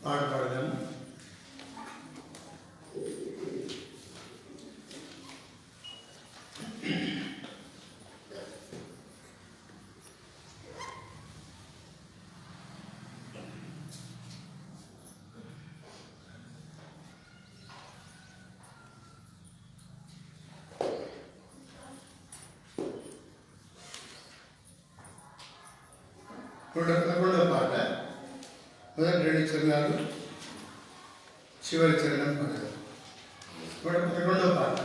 పాట పాడదాము. రెండవ పాట మొదటి 2 చరణాలు చివరి చరణం పాడదాం. రెండవ పాట.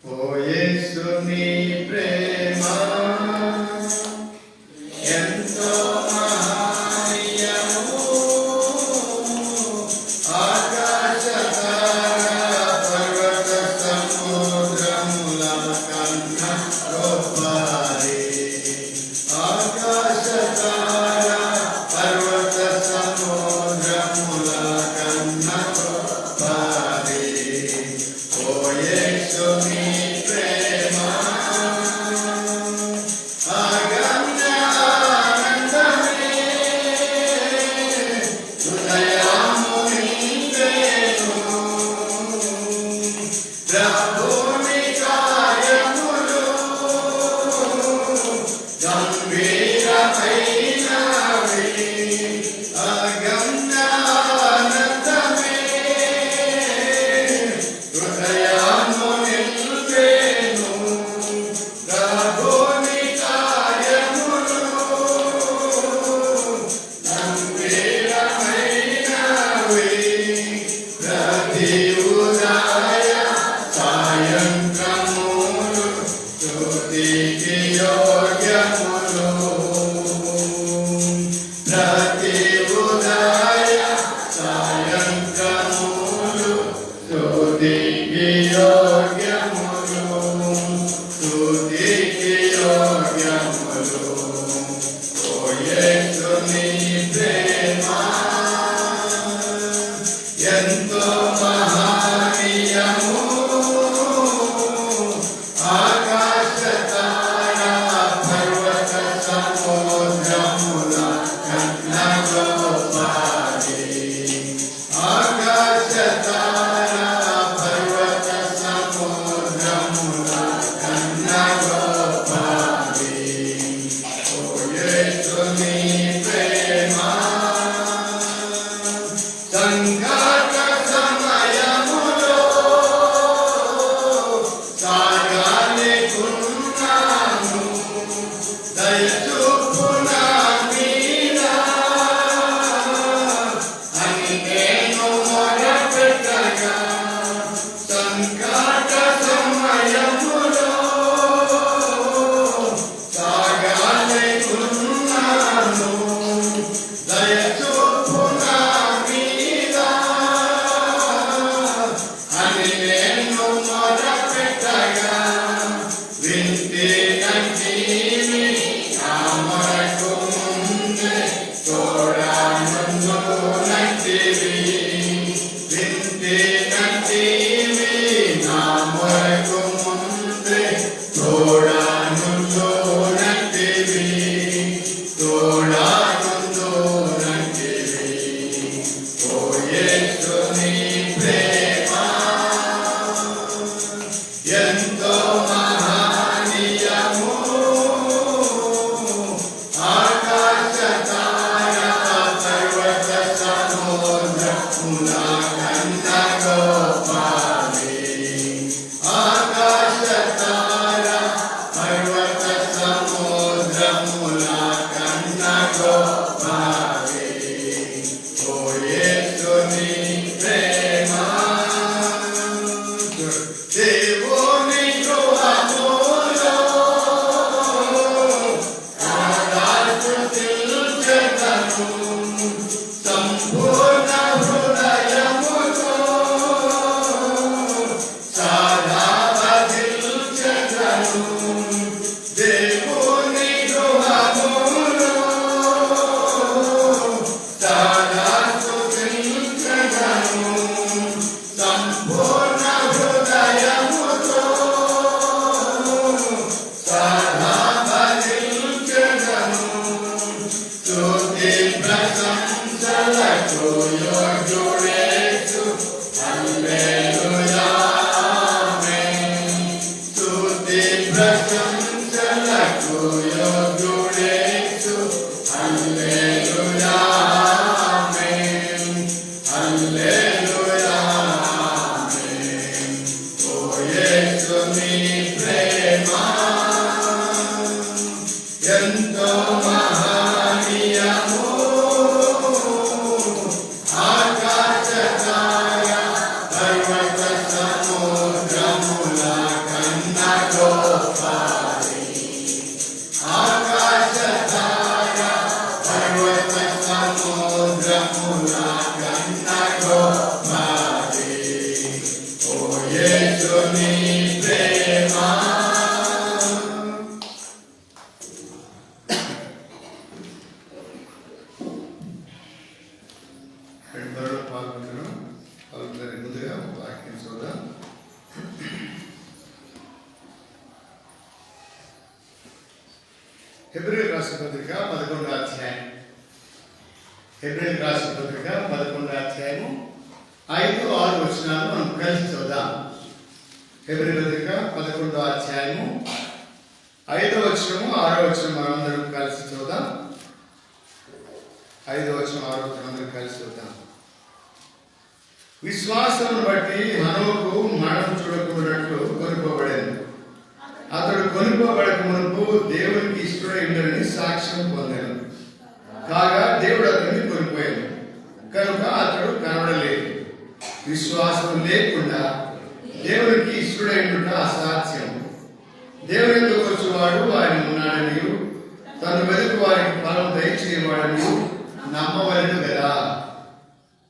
ఓ యేసు నీ ప్రేమ ఎంతో మహనీయము, ఆకాశ తారా పర్వత సముద్రముల కన్నా గొప్పది. ఆకాశ తారా పర్వత సముద్రముల కన్నా గొప్పది. ఓ యేసు నీ ప్రేమ అగమ్య ఆనందమే, హృదయము నిండెను. ప్రభుని కార్యములు గంభీరమైనవి. అగమ్య ఆనందమే, హృదయము నిండెను. ప్రభుని కార్యములు గంభీరమైనవి. ప్రతి ఉదయ సాయంత్రములు స్తుతికి యోగ్యములు. ప్రతి ఉదయ సాయంత్రములు స్తుతికి యోగ్యములు. స్తుతికి యోగ్యములు. ఓ యేసు నీ ప్రేమ ఎంతో మహనీయము, ఆకాశ తారా పర్వత సముద్రముల కన్నా గొప్పది. ఆకాశ తారా పర్వత సముద్రముల కన్నా గొప్పది. ఓ యేసు నీ ప్రేమ సంఘాత సమయములో సాగాలికున్నాను. దయచూపు నా మీద అని నేను మొరపెట్టగా. సంఘాత సమయములో సాగాలికున్నాను. దయచూపు నా మీద అని నేను మొరపెట్టగా. వింటే నంటిని నా మొరకు ముందే తోడానందునంటివి. వింటే నంటివి నా మొరకు ముందే తోడానందునంటివి. తోడానందునంటివి. ఓ యేసు నీ ప్రేమ ఎంతో మహనీయము, ఆకాశ తారా పర్వత సముద్రముల కన్నా గొప్పది. ఆకాశ తారా పర్వత సముద్రముల కన్నా గొప్పది. ఓ యేసు నీ ప్రేమ దేవుని గృహములో ఆరాధించెదను. సంపూర్ణ హృదయముతో సారాధించెదను. దేవుని గృహములో యోగ్యుడేసు హల్లెలూయా ఆమేన్ హల్లెలూయా ఆమేన్ ఓ యేసు నీ ప్రేమ ఎంతో మహనీయము ఆకాశ ఛాయ పర్వత సముద్రముల కన్నా గొప్పది ఆకాశ ఛాయ పర్వత సముద్రముల కన్నా గొప్పది ఓ యేసు నీ ప్రేమ ముందుగా వాక్యం చూద్దాం. హెబ్రీయులకు రాసిన పత్రిక 11వ అధ్యాయం. హెబ్రీయులకు రాసిన పత్రిక 11వ అధ్యాయము 5-6 వచనాలు మనం కలిసి చూద్దాం. హెబ్రీయుల పత్రిక 11వ అధ్యాయము 5వ వచనము 6వ వచనం మనందరం కలిసి చూద్దాం. 5వ వచనం 6వ వచనం అందరం కలిసి చూద్దాం. విశ్వాసమును బట్టి హనోకు మరణం చూడకున్నట్లు కొనుక్కోబడింది. అతడు కొనుక్కోబడక మునుపు దేవునికి ఇష్టడై ఉండని సాక్ష్యం పొందాను. కాగా దేవుడు అతన్ని కొనిపోయాడు కనుక అతడు కనబడలేదు. విశ్వాసం లేకుండా దేవునికి ఇష్టడై ఉండుట అసాధ్యం. దేవుని ఎందుకు వచ్చేవాడు ఆయన ఉన్నాడని తను వెతుకు వారికి ఫలం దయచేయవాడని నమ్మవలను కదా.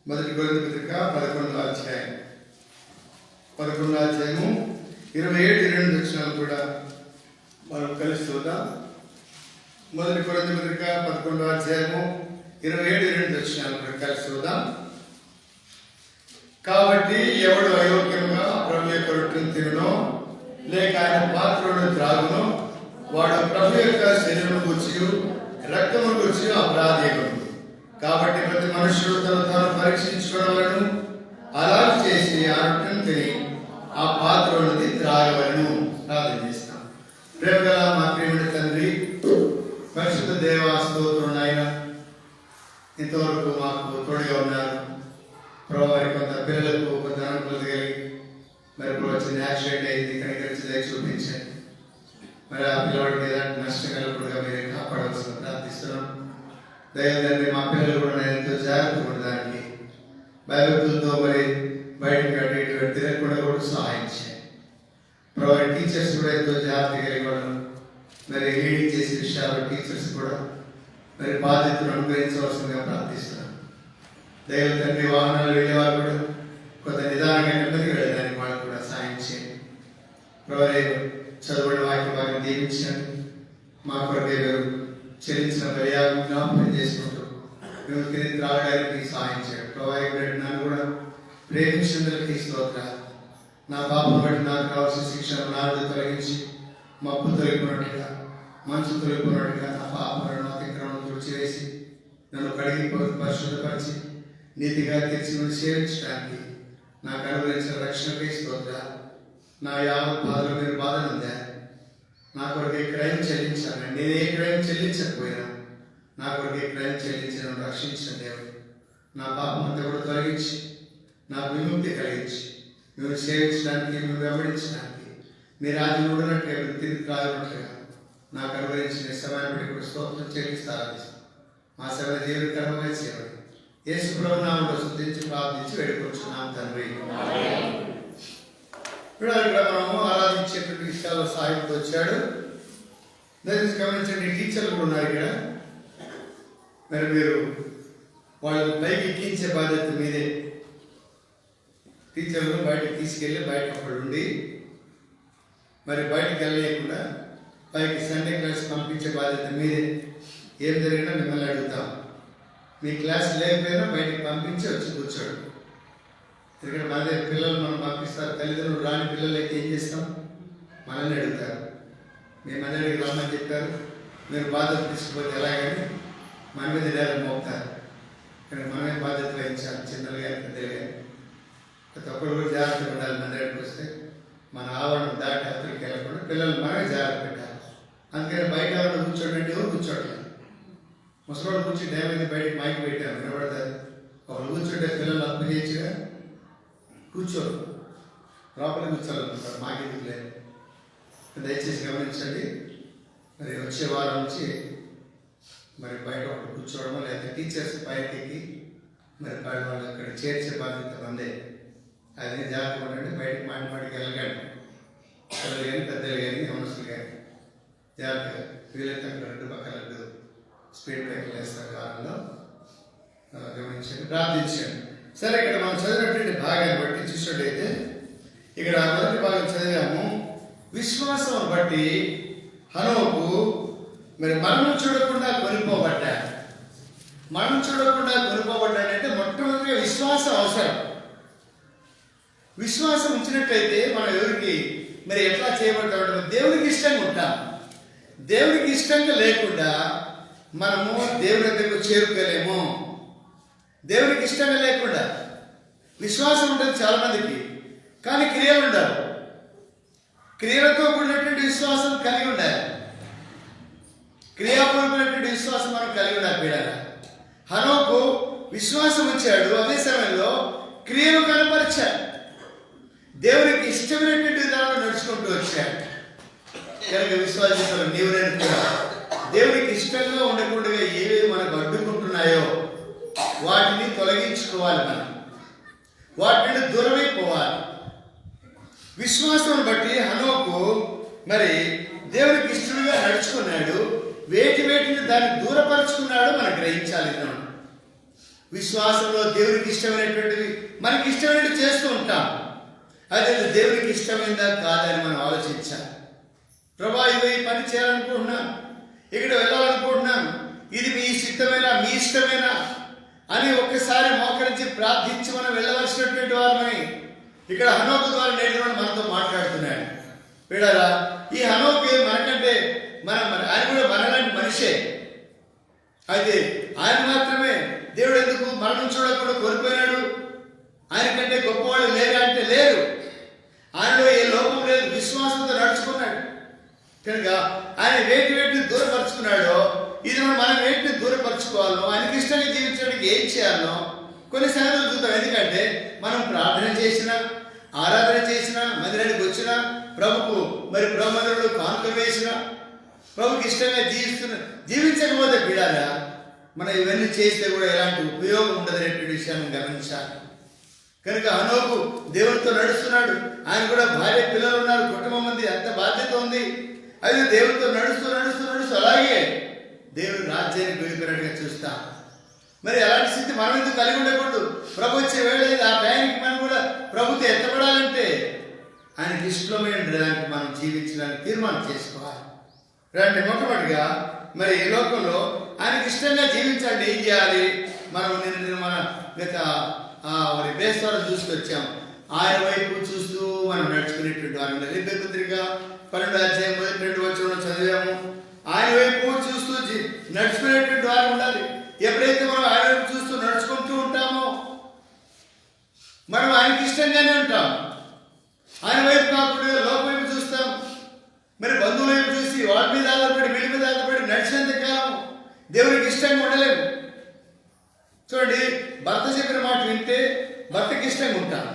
మొదటి కొరింథీ పత్రిక 11వ అధ్యాయం 11వ అధ్యాయము 27-28 వచనాలు కూడా మనం కలిసి చూద్దాం. మొదటి కొరింథీ పత్రిక 11వ అధ్యాయము 27-28 వచనాలు కూడా కలిసి చూద్దాం. కాబట్టి ఎవడు అయోగ్యంగా ప్రభు యొక్క రొట్టెను తినునో లేక ఆయన పాత్రను త్రాగునో వాడు ప్రభు యొక్క శరీరము గురించి రక్తము గురించి అపరాధీయుడు. కాబట్టి ప్రతి మనుషుడు తను తాను పరీక్షించుకోవలను, అలా చేసి ఆ రొట్టెను తిని ఆ పాత్రలోది త్రాగవలను. ప్రార్థన చేస్తాం. ప్రేమగల మా ప్రేమిడి తండ్రి, పరిశుద్ధ దేవా స్తోత్రం నాయన, ఇంతవరకు మాకు తోడుగా ఉన్నారు ప్రభు. వారి కొంత పిల్లలకు కొంత అనుకూలత కలిగి మరి వచ్చింది యాక్సిడెంట్ అయింది, కనికరించి దయ చూపించండి. మరి ఆ పిల్లవాడికి ఎలాంటి నష్టం కలగకుండా మీరే కాపాడవలసిన ప్రార్థిస్తున్నాం. దయదండి మా పిల్లలు కూడా నేను ఎంతో జాగ్రత్తగా ఉండడానికి భయభక్తులతో మరి బయటకు అటు ఇటు తిరగకుండా కూడా సహాయం చేయండి ప్రభు. టీచర్స్ కూడా ఎంతో జాగ్రత్త కలిగి వాళ్ళు మరి లీడింగ్ చేసే విషయాలు టీచర్స్ కూడా మరి బాధ్యతను అనుగ్రహించవలసిందిగా ప్రార్థిస్తున్నాం. దైవ తండ్రి వాహనాలు వెళ్ళేవారు కూడా కొంత నిదానంగా నెమ్మదిగా వెళ్ళడానికి వాళ్ళు కూడా సహాయం చేయండి ప్రభు. చదువుని వాక్య భాగం దీవించండి. మా కొరకే మీరు చెల్లించిన పర్యాలను జ్ఞాపకం చేసుకుంటూ మేము తిరిగి త్రాగడానికి సహాయం చేయండి ప్రభు. నన్ను కూడా ప్రేమించినందులకి స్తోత్రాలు. నా పాపం బట్టి నాకు కావాల్సిన శిక్షణ నాడు తొలగించి మప్పు తొలగిపోయినట్టుగా మనసు తొలగిపోయినట్టుగా నా పాపలను అతిక్రమం తుడిచివేసి నన్ను కడిగి పరిశుద్ధపరిచి నీతిగా తెచ్చి సేవించడానికి నాకు అనుగ్రహించిన రక్షణకి స్తోత్రాలు. నా యావత్ బాధలు మీరు బాధనుందారు. నా కొరకు క్రయం చెల్లించాను. నేను ఏ క్రయం చెల్లించకపోయినా నా కొరకు క్రయం చెల్లించి నన్ను రక్షించిన దేవుడు. నా పాపం అంతా కూడా తొలగించి నాకు విముక్తి కలిగించి మీరు సేవించడానికి, మీరు వెంబడించడానికి, మీ రాజ్యం ఉండనట్టుగా మీరు తిరిగి రానట్లుగా నాకు అనుగ్రహించిన సమయాన్ని బట్టి కూడా స్తోత్రం చెల్లిస్తాను. మా సేవ దేవుడి కర్మమే సేవ యేసు ప్రభువు నామములో స్తుతించి ప్రార్థించి వేడుకొంచున్నాం తండ్రి. ఇప్పుడు ఇక్కడ మనము ఆరాధించేటువంటి విషయాల్లో సాయంతో వచ్చాడు. దయచేసి గమనించండి, టీచర్లు కూడా ఉన్నారు ఇక్కడ. మరి మీరు వాళ్ళు పైకి ఎక్కించే బాధ్యత మీదే. టీచర్లు బయటకు తీసుకెళ్ళి బయట అక్కడ ఉండి మరి బయటకు వెళ్ళలేకుండా పైకి సండే క్లాస్ పంపించే బాధ్యత మీదే. ఏం జరిగినా మిమ్మల్ని అడుగుతాం. మీ క్లాస్ లేకపోయినా బయటకు పంపించి వచ్చి కూర్చోడు. ఇక్కడ మనదే పిల్లలు మనం పంపిస్తారు. తల్లిదండ్రులు రాని పిల్లలు అయితే ఏం చేస్తాం? మనల్ని అడుగుతారు. మేము అందరికి రమ్మని చెప్పారు, మీరు బాధ్యత తీసుకుపోతే ఎలాగని మన మీద డైరెక్ట్ మోపుతారు. కానీ మనమే బాధ్యత వహించాలి. చిన్నలు కానీ పెద్దలు కానీ ప్రతి ఒక్కరు కూడా జాగ్రత్తగా ఉండాలి. మన దగ్గరికి వస్తే మన ఆవరణ దాటి అతనికి వెళ్ళకుండా పిల్లలు మనమే జాగ్రత్త పెట్టాలి. అందుకని బయట ఎవరు కూర్చోండి, ఎవరు కూర్చోండి. ముసలోడు కూర్చుంటే ఏమైంది, బయటకు మైక్ పెట్టాము వినబడతారు. ఒకరు కూర్చుంటే పిల్లలు అప్పు చేయొచ్చుగా, కూర్చోరు, లోపల కూర్చోాలనుకుంటారు. మాకెందుకు లేదు. దయచేసి గమనించండి. మరి వచ్చే వారం నుంచి మరి బయట ఒకటి కూర్చోవడమో లేకపోతే టీచర్స్ పైకి మరి వాళ్ళు అక్కడ చేర్చే బాధ్యత మందే. అది జాగ్రత్తగా ఉండండి. బయటకు మాటికి వెళ్ళకండి. పిల్లలు కానీ పెద్దలు కానీ యవనస్తులు కానీ జాగ్రత్తగా వీలైతే అక్కడ 2 పక్కల స్పీడ్ బ్రేక్ వేస్తారు కాలంలో. గమనించండి, ప్రార్థించండి. సరే, ఇక్కడ మనం చదివినటువంటి భాగాన్ని బట్టి చూసినట్టయితే ఇక్కడ మొదటి భాగం చదివాము. విశ్వాసం బట్టి హనోకు మరి మరణం చూడకుండా కొనిపోబడ్డాడు. మరణం చూడకుండా కొనిపోబడ్డాడంటే మొట్టమొదటిగా విశ్వాసం అవసరం. విశ్వాసం ఉంచినట్లయితే మనం ఎవరికి మరి ఎట్లా చేయబడ్డాడు, దేవునికి ఇష్టంగా ఉంటాం. దేవునికి ఇష్టంగా లేకుండా మనము దేవుని దగ్గరకు చేరుకోలేము. దేవునికి ఇష్టంగా లేకుండా విశ్వాసం ఉంటుంది చాలా మందికి, కానీ క్రియలు ఉండవు. క్రియలతో కూడినటువంటి విశ్వాసం కలిగి ఉండాలి. క్రియాపూర్వకమైనటువంటి విశ్వాసం మనం కలిగి ఉండాలి. బిడ్డగా హనోకు విశ్వాసం వచ్చాడు, అదే సమయంలో క్రియలు కనపరిచాడు. దేవునికి ఇష్టమైనటువంటి విధానంలో నడుచుకుంటూ వచ్చాడు. కనుక విశ్వాసం నీవు నేను కూడా దేవునికి ఇష్టంగా ఉండకుండా ఏవేవి మనకు అడ్డుకుంటున్నాయో వాటిని తొలగించుకోవాలి. మనం వాటిని దూరమైపోవాలి. విశ్వాసం బట్టి హనోకు మరి దేవునికి ఇష్టంగా నడుచుకున్నాడు. వేటిని దాన్ని దూరపరుచుకున్నాడో మనం గ్రహించాలి. విశ్వాసంలో దేవునికి ఇష్టమైనటువంటివి మనకి ఇష్టమైనవి చేస్తూ ఉంటాం. అదే దేవునికి ఇష్టమైందా కాదని మనం ఆలోచించాలి. ప్రభా, ఇవి పని చేయాలనుకుంటున్నాం, ఇక్కడ వెళ్ళాలనుకుంటున్నాం, ఇది మీ సిద్ధమేనా, మీ ఇష్టమేనా అని ఒక్కసారి మోకరించి ప్రార్థించి మనం వెళ్ళవలసినటువంటి వారమని ఇక్కడ హనోకు ద్వారా నేడు మనతో మాట్లాడుతున్నాడు. వీడారా, ఈ హనోకు మనకంటే ఆయన కూడా మనలాంటి మనిషే. అయితే ఆయన మాత్రమే దేవుడు ఎందుకు మరణం చూడకుండా కోల్పోయినాడు? ఆయనకంటే గొప్పవాళ్ళు లేరా అంటే లేరు. ఆయనలో ఏ లోపం లేదు. విశ్వాసంతో నడుచుకున్నాడు. కనుక ఆయన వేటిని దూరపరుచుకున్నాడో ఇది మనం వేటిని దూరపరచుకోవాలో, ఆయనకి ఇష్టంగా జీవించడానికి ఏం చేయాలో కొన్ని సంగతులు చూద్దాం. ఎందుకంటే మనం ప్రార్థన చేసినా, ఆరాధన చేసినా, మందిరానికి వచ్చినా, ప్రభుకు మరి బ్రహ్మణులు కానుక వేసినా, ప్రభుకి ఇష్టంగా జీవించకపోతే బిడారా మనం ఇవన్నీ చేస్తే కూడా ఎలాంటి ఉపయోగం ఉండదనేటువంటి విషయాన్ని గమనించాలి. కనుక హనోకు దేవుడితో నడుస్తున్నాడు. ఆయన కూడా భార్య, పిల్లలు ఉన్నారు, కుటుంబం ఉంది, అంత బాధ్యత ఉంది. అయితే దేవుడితో నడుస్తూ నడుస్తూ నడుస్తూ అలాగే దేవుడి రాజ్యానికి వెళ్ళిపోయినట్టుగా చూస్తాం. మరి అలాంటి స్థితి మనం ఎందుకు కలిగి ఉండకూడదు? ప్రభు వచ్చే వేళ ఆ టయానికి మనం కూడా ప్రభుత్వం ఎత్తపడాలంటే ఆయనకి ఇష్టమైన దానికి మనం జీవించడానికి తీర్మానం చేసుకోవాలి. రండి, మొట్టమొదటిగా మరి ఈ లోకంలో ఆయనకి ఇష్టంగా జీవించండి. ఏం చేయాలి? మనం నేను మన గత మరి బేస్వారం చూసుకొచ్చాం. ఆయన వైపు చూస్తూ మనం నడుచుకునేటువంటి వారు. లిఖిత పత్రిక 12వ అధ్యాయం 1-2 వచనం చదివాము. ఆయన వైపు చూస్తూ నడుచుకునేటువంటి వారు ఉండాలి. ఎప్పుడైతే మనం ఆయన వైపు చూస్తూ నడుచుకుంటూ ఉంటామో మనం ఆయనకి ఇష్టంగానే ఉంటాం. ఆయన వైపు కాకుండా లోక వైపు చూస్తాం. మరి బంధువుల వైపు చూసి వాళ్ళ మీద ఆధారపడి, వీళ్ళ మీద ఆధారపడి నడిచినంత కాలం దేవునికి ఇష్టంగా ఉండలేము. చూడండి, భర్త చెప్పిన మాట వింటే భర్తకి ఇష్టంగా ఉంటాం.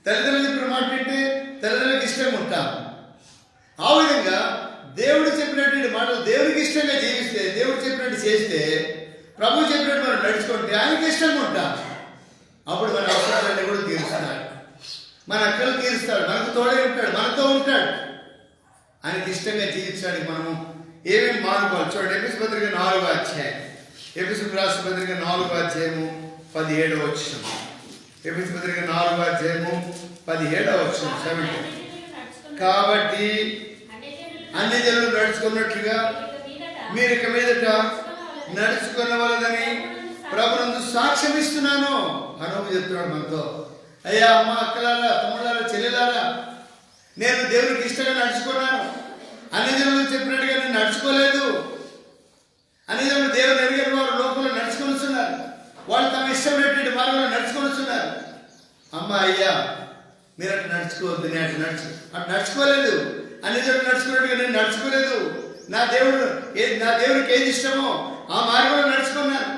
తల్లిదండ్రులు చెప్పిన మాట వింటే తల్లిదండ్రులకు ఇష్టంగా ఉంటాం. ఆ విధంగా దేవుడు చెప్పినటువంటి మాటలు దేవుడికి ఇష్టంగా జీవిస్తే, దేవుడు చెప్పినట్టు చేస్తే, ప్రభు చెప్పినట్టు మనం నడుచుకుంటే ఆయనకి ఇష్టంగా ఉంటాం. అప్పుడు మన అవసరాలన్నీ కూడా తీరుస్తాడు. మన అక్కలు తీరుస్తాడు. మనకు తోడే ఉంటాడు, మనతో ఉంటాడు. ఆయనకి ఇష్టంగా జీవించడానికి మనము ఏమేమి మానుకోవాలి? చూడండి, ఎఫెసీ పత్రిక 4వ అధ్యాయం. ఎఫెసీ రాసిన పత్రిక 4వ అధ్యాయము 17వ వచనం. ఎఫెసీ పత్రిక 4వ అధ్యాయము 17వ వచనం. 17. కాబట్టి అన్ని జనులు నడుచుకున్నట్లుగా మీరు ఇక మీదట నడుచుకున్నవాళ్ళని ప్రభునందు సాక్ష్యం ఇస్తున్నాను. హనోకు చెప్తున్నాడు మనతో. అయ్యా, అమ్మ, అక్కలారా, తమ్ముళ్ళారా, చెల్లెలారా, నేను దేవునికి ఇష్టంగా నడుచుకున్నాను. అన్ని జనులు చెప్పినట్టుగా నేను నడుచుకోలేదు. అన్ని జనులు దేవుని ఎరిగిన వారు లోపల నడుచుకొని వస్తున్నారు. వాళ్ళు తమ ఇష్టమైనటువంటి మార్గంలో నడుచుకొని వస్తున్నారు. అమ్మ, అయ్యా, మీరు అట్లా నడుచుకోవద్దు, నేను అట్లా నడుచుకోలేదు. అన్ని జనులు నడుచుకున్నట్టుగా నేను నడుచుకోలేదు. నా దేవుడికి ఏది ఇష్టమో ఆ మార్గంలో నడుచుకున్నాను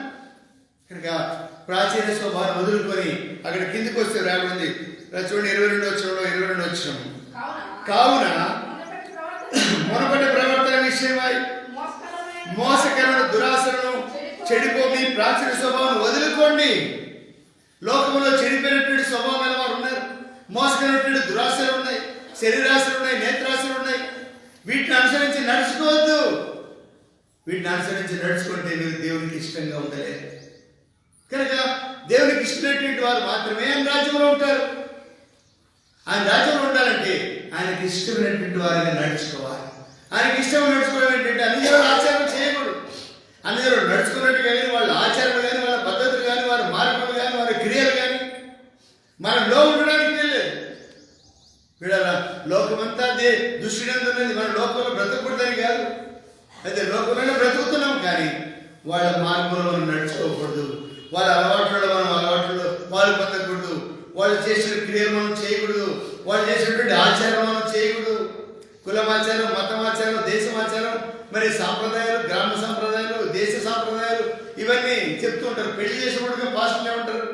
కనుక ప్రాచీన స్వభావం వదులుకొని అక్కడ కిందికి వస్తే రాబడింది. చూడండి 22 వచ్చినాము. కావున మునపటి ప్రవర్తన విషయమై మోసకరమైన దురాశలను చెడిపో మీ ప్రాచీన స్వభావం వదులుకోండి. లోకంలో చెడిపోయినటువంటి స్వభావం వారు ఉన్నారు. మోసకరమైనటువంటి దురాశలు ఉన్నాయి, శరీరాశలు ఉన్నాయి, నేత్రాశలు ఉన్నాయి. వీటిని అనుసరించి నడుచుకోవద్దు. వీటిని అనుసరించి నడుచుకుంటే మీరు దేవునికి ఇష్టంగా ఉండలేదు. కనుక దేవునికి ఇష్టమైనటువంటి వారు మాత్రమే ఆయన రాజ్యంలో ఉంటారు. ఆయన రాజ్యంలో ఉండాలంటే ఆయనకి ఇష్టమైనటువంటి వారిని నడుచుకోవాలి. ఆయనకి ఇష్టం నడుచుకోవడం ఏంటంటే అన్ని దేవుడు ఆచారం చేయకూడదు. అన్ని దేవుడు నడుచుకున్నట్టు కానీ వాళ్ళ ఆచారాలు కానీ వాళ్ళ పద్ధతులు కానీ వారి మార్పులు కానీ వారి క్రియలు కానీ మనలో ఉండడానికి వెళ్ళలేదు. వీళ్ళ లోకమంతా దుష్టున్నది. మన లోకంలో బ్రతకూడదని కాదు, అయితే లోకంలోనే బ్రతుకుతున్నాం. కానీ వాళ్ళ మార్గంలో మనం నడుచుకోకూడదు. వాళ్ళ అలవాట్లలో మనం అలవాట్లలో వాళ్ళు పొందకూడదు. వాళ్ళు చేసిన క్రియలు మనం చేయకూడదు. వాళ్ళు చేసినటువంటి ఆచారం మనం చేయకూడదు. కులమాచారం, మతమాచారం, దేశమాచారం, మరి సాంప్రదాయాలు, గ్రామ సాంప్రదాయాలు, దేశ సాంప్రదాయాలు ఇవన్నీ చెప్తూ ఉంటారు. పెళ్లి చేసేవాడుగా పాస్టర్లే ఉంటారు.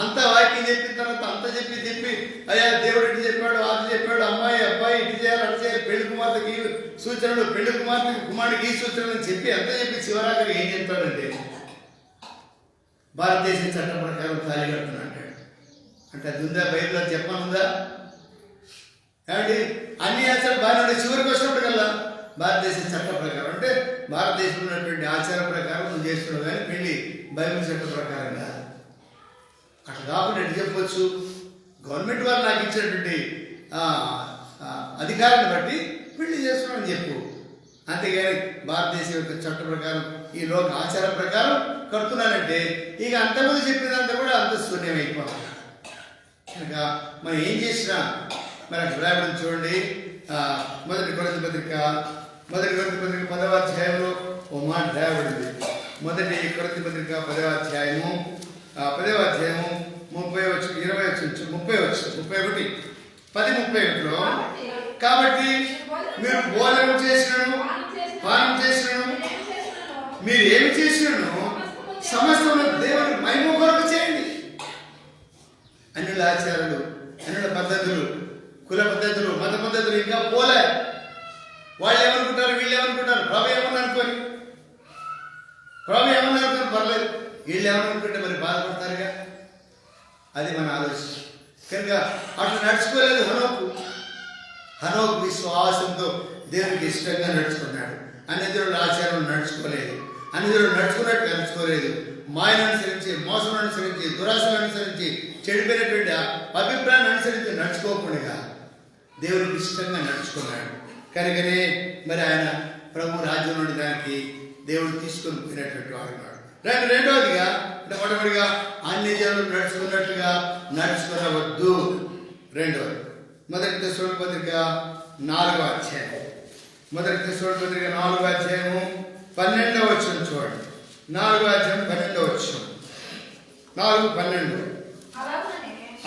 అంతా వాక్యం చెప్పిన తర్వాత అంతా చెప్పి అయ్యా దేవుడు ఇటు చెప్పాడు, అది చెప్పాడు, అమ్మాయి అబ్బాయి ఇటు చేయాలి, అటు చేయాలి, పెళ్లి కుమార్తెకి ఈ సూచనలు, పెళ్లి కుమారుడికి ఈ సూచనలు చెప్పి అంతా చెప్పి చివరాఖరి ఏం చెప్తాడంటే భారతదేశ చట్టం ప్రకారం తాళి కట్టుకుని అంటాడు. అంటే అది ఉందా? బైబిల్లో చెప్పనుందా? ఏమండి అన్ని ఆచారాలు బాగా చివరికి వచ్చినప్పుడు కల్లా భారతదేశ చట్ట ప్రకారం అంటే భారతదేశంలో ఉన్నటువంటి ఆచారం ప్రకారం నువ్వు చేస్తున్నావు కానీ పెళ్లి బైబిల్ చట్ట ప్రకారం కాదు. అట్లా కాకుండా ఎటు చెప్పొచ్చు? గవర్నమెంట్ వారు నాకు ఇచ్చినటువంటి అధికారాన్ని బట్టి పెళ్లి చేస్తున్నామని చెప్పు. అంతేగాని భారతదేశం యొక్క చట్ట ప్రకారం ఈ లోక ఆచారం ప్రకారం కడుతున్నానంటే ఇక అంతకుముందు చెప్పినంత కూడా అంత శూన్యమైపోవాలి. కనుక మనం ఏం చేసినా మరి అక్కడ రాయడం చూడండి. మొదటి కొరింథీ పత్రిక 10వ అధ్యాయంలో ఓ మాట రాయబడింది. మొదటి కొరింథీ పత్రిక 10వ అధ్యాయము 31 కాబట్టి మీరు భోజనం చేసినను పానం చేసినను మీరు ఏమి చేసినను సమస్తము దేవుని మహిమ కొరకు చేయండి. అన్యుల ఆచారాలు, అన్యుల పద్ధతులు, కుల పద్ధతులు, మత పద్ధతులు ఇంకా పోలే. వాళ్ళు ఏమనుకుంటారు, వీళ్ళు ఏమనుకుంటారు, ప్రభు ఏమన్నా అనుకోని పర్లేదు, వీళ్ళు ఏమనుకుంటే మరి బాధపడతారుగా. అది మన ఆలోచన. కనుక అట్లా నడుచుకోలేదు హనోకు విశ్వాసంతో దేవునికి ఇష్టంగా నడుచుకున్నాడు. అన్ని దేవుడు ఆచారం నడుచుకోలేదు. అన్ని దేవుడు నడుచుకోలేదు. మాయను అనుసరించి, మోసం అనుసరించి, దురాశను అనుసరించి, చెడిపోయినటువంటి అభిప్రాయాన్ని అనుసరించి నడుచుకోకుండా దేవునికి ఇష్టంగా నడుచుకున్నాడు. కనుకనే మరి ఆయన ప్రభు రాజ్యం నుండి దానికి దేవుడు తీసుకొని పోయినటువంటి వాడు. రెండవదిగా అంటే మొట్టమొదటిగా అన్ని జనులు నడుచుకున్నట్లుగా నడుచుకునవద్దు. రెండవది మొదటి తెస్సలోనికీ పత్రిక 4వ అధ్యాయం 4వ అధ్యాయము 12వ వచనం చూడండి. 4వ అధ్యాయం 12వ వచనం 4:12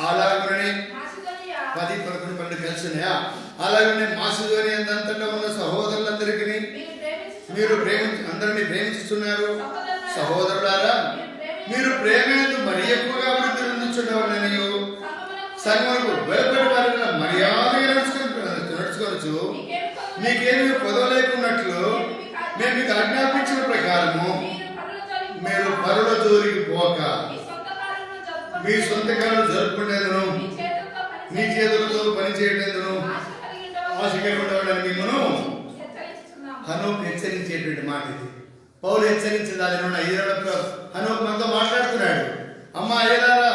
అలాగనే 10-11 కలిసినాయా? అలాగనే మాసిదోనియ అంతటా ఉన్న సహోదరులందరికీ మీరు అందరినీ ప్రేమిస్తున్నారు. సహోదరులారా మీరు ప్రేమను మరి ఎక్కువగా అభివృద్ధి చెందుచుండవలననియు సంఘమునకు భయపడి వారిని మర్యాదగా నడుచుకోవచ్చు. మీకేమి పొదవ లేకున్నట్లు మేము మీకు ఆజ్ఞాపించిన ప్రకారము మీరు పరుల జోలికి పోక మీ సొంత కాలం జరుపుకునేందును మీ చేతులతో పని చేయటందును ఆశ కలిగి ఉండవడానికి మిమ్మను హనోకు హెచ్చరించేటువంటి మాట ఇది. పౌలు హెచ్చరించేదాన్ని 5 హనోకు మనతో మాట్లాడుతున్నాడు. అమ్మ అయ్యలారా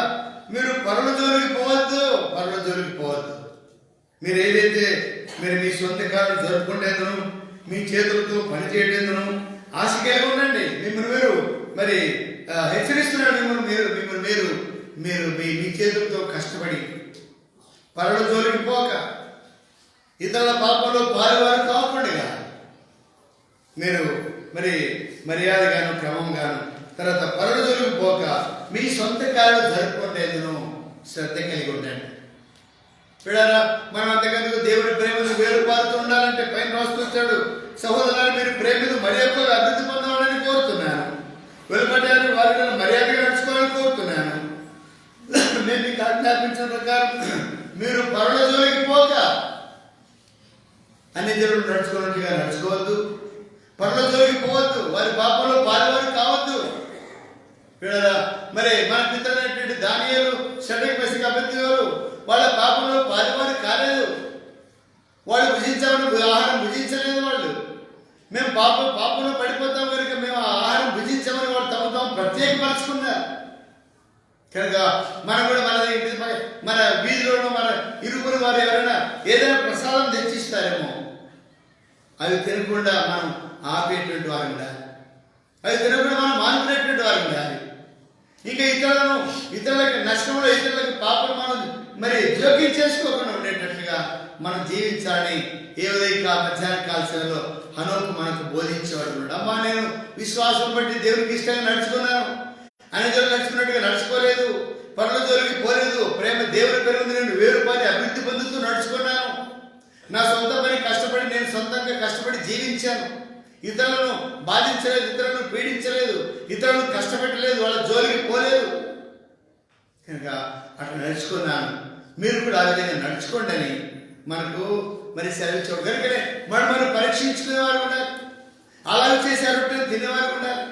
మీరు పరుల జోలికి పోవద్దు. మీరు ఏదైతే మీరు మీ సొంత కాలం జరుపుకునేందును మీ చేతులతో పని చేయటందును ఆశ కలిగి ఉండండి. మిమ్మల్ని మీరు మరి హెచ్చరిస్తున్నాడు. మీరు మీ చేతులతో కష్టపడి పరుల జోలికి పోక ఇతరుల పాపంలో పాలువారు కాకుండా మీరు మరి మర్యాదగాను క్రమంగాను తర్వాత పరుల జోలికి పోక మీ సొంత కాలం జరుపుకునేందును శ్రద్ధ కలిగి ఉండండి. పిల్లరా మనం అంతకందుకు దేవుడి ప్రేమను వేరుపారుతూ ఉండాలంటే పైన రాసుకొచ్చాడు. సహోదరులు మీరు వెలుపడ్డారు, వారిని మర్యాదగా నడుచుకోవాలని కోరుతున్నాను. నేను మీకు ఆజ్ఞాపించిన ప్రకారం మీరు పరుల జోలికి పోక అన్ని జనులు నడుచుకున్నట్టుగా నడుచుకోవద్దు, పరుల జోలికి పోవద్దు, వారి పాపంలో పాల్వారు కావద్దు. మరి మన పితరులైనటువంటి దానియేలు, షడ్రక్, మెషక్, అబేద్నెగోలు వాళ్ళ పాపంలో పాల్వారు కాలేదు. వాళ్ళు భుజించామని ఆహారం భుజించలేదు. వాళ్ళు మేము పాపంలో పడిపోతాం కనుక మేము ఆహారం భుజించామని వాళ్ళు తాము ప్రత్యేకపరచుకున్నారు. కనుక మనం కూడా మన వీధిలోనూ మన ఇరువురు వారు ఎవరైనా ఏదైనా ప్రసాదం తెచ్చిస్తారేమో అవి తినకుండా మనం ఆపేటువంటి వారు ఉండాలి, అవి తినకుండా మనం మానుకునేటువంటి వారు ఉండాలి. ఇంకా ఇతరులకు నష్టంలో ఇతరులకు పాపం మనం మరి జోక్యం చేసుకోకుండా ఉండేటట్లుగా మనం జీవించాలని ఏ ఉదయం మధ్యాహ్న కాల్సలో హనోకు మనకు బోధించేవాడు ఉన్నాడు. అమ్మా, నేను విశ్వాసం బట్టి దేవునికి ఇష్టంగా నడుచుకున్నాను, అన్ని జోలు నడుచుకున్నట్టుగా నడుచుకోలేదు, పనుల జోలికి పోలేదు, ప్రేమ దేవుని పెరుగుంది, నేను 1000 రూపాయలు అభివృద్ధి పొందుతూ నడుచుకున్నాను, నా సొంత పని కష్టపడి నేను సొంతంగా కష్టపడి జీవించాను, ఇతరులను బాధించలేదు, ఇతరులను పీడించలేదు, ఇతరులను కష్టపెట్టలేదు, వాళ్ళ జోలికి పోలేదు. కనుక అట్లా నడుచుకున్నాను, మీరు కూడా ఆ విధంగా నడుచుకోండి అని మనకు మరి సెలవిచ్చాడు. కనుకనే మనం పరీక్షించుకునేవారు ఉండాలి, అలాగే చేశారు తినేవారు ఉండాలి.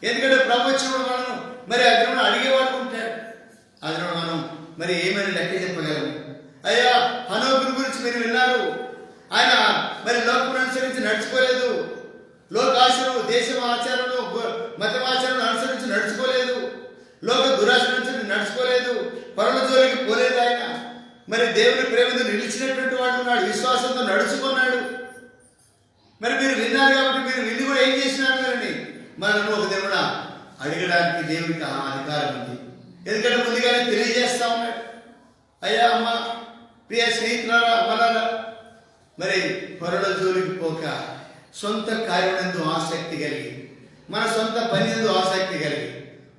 ఎందుకంటే ప్రపంచంలో మనం మరి అగ్రహం అడిగేవాడు ఉంటాడు, అగ్రహం మనం మరి ఏమైనా లెక్క చెప్పగలము. అయ్యా, హనోకుని గురించి మీరు విన్నారు, ఆయన మరి లోకం అనుసరించి నడుచుకోలేదు, లోకాశను, దేశం ఆచారాలను, మతమాచారాలను అనుసరించి నడుచుకోలేదు, లోక దురాశ నుంచి నడుచుకోలేదు, పరుల జోలికి పోలేదు. ఆయన మరి దేవుని ప్రేమతో నిలిచినటువంటి వాడు ఉన్నాడు, విశ్వాసంతో నడుచుకున్నాడు. మరి మీరు విన్నారు కాబట్టి మీరు విని కూడా ఏం చేసినారు అని మనను ఒక దేవుడా అడగడానికి దేవునికి ఆ అధికారం ఉంది. ఎందుకంటే ముందుగానే తెలియజేస్తా ఉన్నాడు. అయ్యా, అమ్మ, ప్రియ స్నేహితులారా, అమ్మలారా, మరి పరుల జోలికి పోక సొంత కార్యమందు ఆసక్తి కలిగి, మన సొంత పని యందు ఆసక్తి కలిగి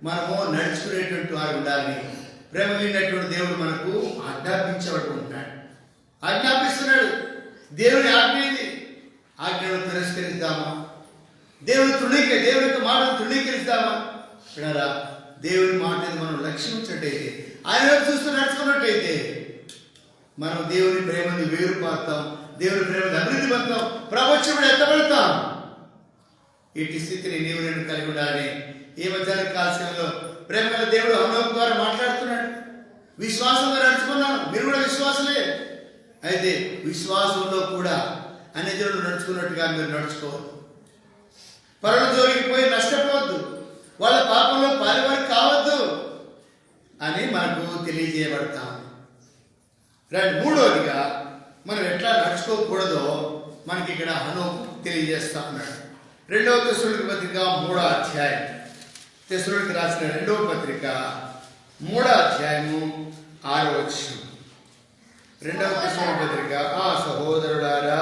మనము నడుచుకునేటువంటి వారు ఉండాలని ప్రేమ కలిగినటువంటి దేవుడు మనకు ఆజ్ఞాపిస్తున్నాడు. దేవుని ఆజ్ఞ ఇది. ఆజ్ఞను తిరస్కరిద్దామా? దేవుని యొక్క మాటను తృణీకరిస్తామా? వినరా, దేవుని మాట మనం లక్ష్యించినట్టయితే, ఆయన వైపు చూస్తూ నడుచుకున్నట్టయితే మనం దేవుని ప్రేమని వేరుపారుతాం, దేవుని ప్రేమని అభివృద్ధి పొందుతాం, ప్రపంచంలో ఎత్తబడతాం. ఇటు స్థితిని నీవు నేను కలిగి ఉండాలని ఈ మధ్యాహ్న కాల్సంలో ప్రేమల దేవుడు హనోకు ద్వారా మాట్లాడుతున్నాడు. విశ్వాసంగా నడుచుకున్నాను, మీరు కూడా విశ్వాసలే. అయితే విశ్వాసంలో కూడా అన్ని జనులు నడుచుకున్నట్టుగా మీరు నడుచుకోవద్దు, పరుల జోలికి పోయి నష్టపోవద్దు, వాళ్ళ పాపంలో పాలువారు కావద్దు అని మనకు తెలియజేయబడతాం. మూడవదిగా మనం ఎట్లా నడుచుకోకూడదో మనకి ఇక్కడ హనోకు తెలియజేస్తా ఉన్నాడు. 2వ తెస్సలోనికీ పత్రిక 3వ అధ్యాయం, తెస్సలోనికీ రాసిన 2వ పత్రిక 3వ అధ్యాయము 6వ వచనం. 2వ తెస్సలోనికీ పత్రిక, సహోదరులారా,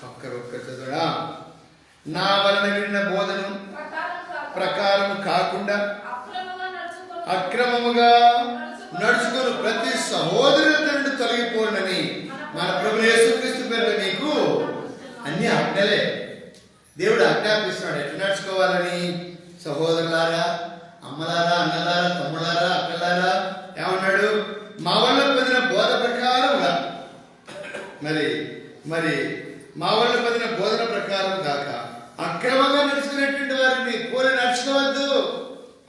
ఒక్క చదువుడా, నా వలన విన్న బోధన ప్రకారం కాకుండా అక్రమముగా నడుచుకుని ప్రతి సహోదరుల నుండి తొలగిపోనని మన ప్రభువు యేసుక్రీస్తు పేరిట మీకు అన్ని ఆజ్ఞలే. దేవుడు ఆజ్ఞాపిస్తున్నాడు ఎట్లా నడుచుకోవాలని. సహోదరులారా, అమ్మలారా, అన్నలారా, తమ్ములారా, అక్కలారా, ఏమన్నాడు? మా వల్ల పొందిన బోధ ప్రకారంగా మరి మా వల్ల పొందిన బోధన ప్రకారం కాక అక్రమంగా నడుచుకునేటువంటి వారిని పోలి నడుచుకోవద్దు.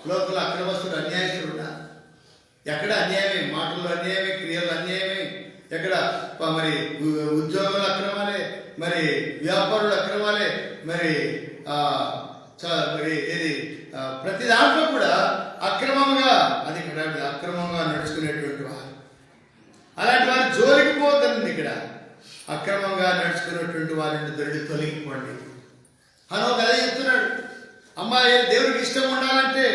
లోపల అక్రమస్తుడు, అన్యాయస్తుడు ఉన్నా, ఎక్కడ అన్యాయమే, మాటల్లో అన్యాయమే, క్రియలు అన్యాయమే, ఎక్కడ మరి ఉద్యోగుల అక్రమాలే, మరి వ్యాపారుల అక్రమాలే, మరి ఏది ప్రతి దాంట్లో కూడా అక్రమంగా అక్రమంగా నడుచుకునేటువంటి వారు, అలాంటి వారి జోలికి పోతుంది. ఇక్కడ అక్రమంగా నడుచుకునేటువంటి వారిని తొలగిపోండి. హనోకు అదే చెప్తున్నాడు. అమ్మాయి దేవుడికి ఇష్టం ఉండాలంటే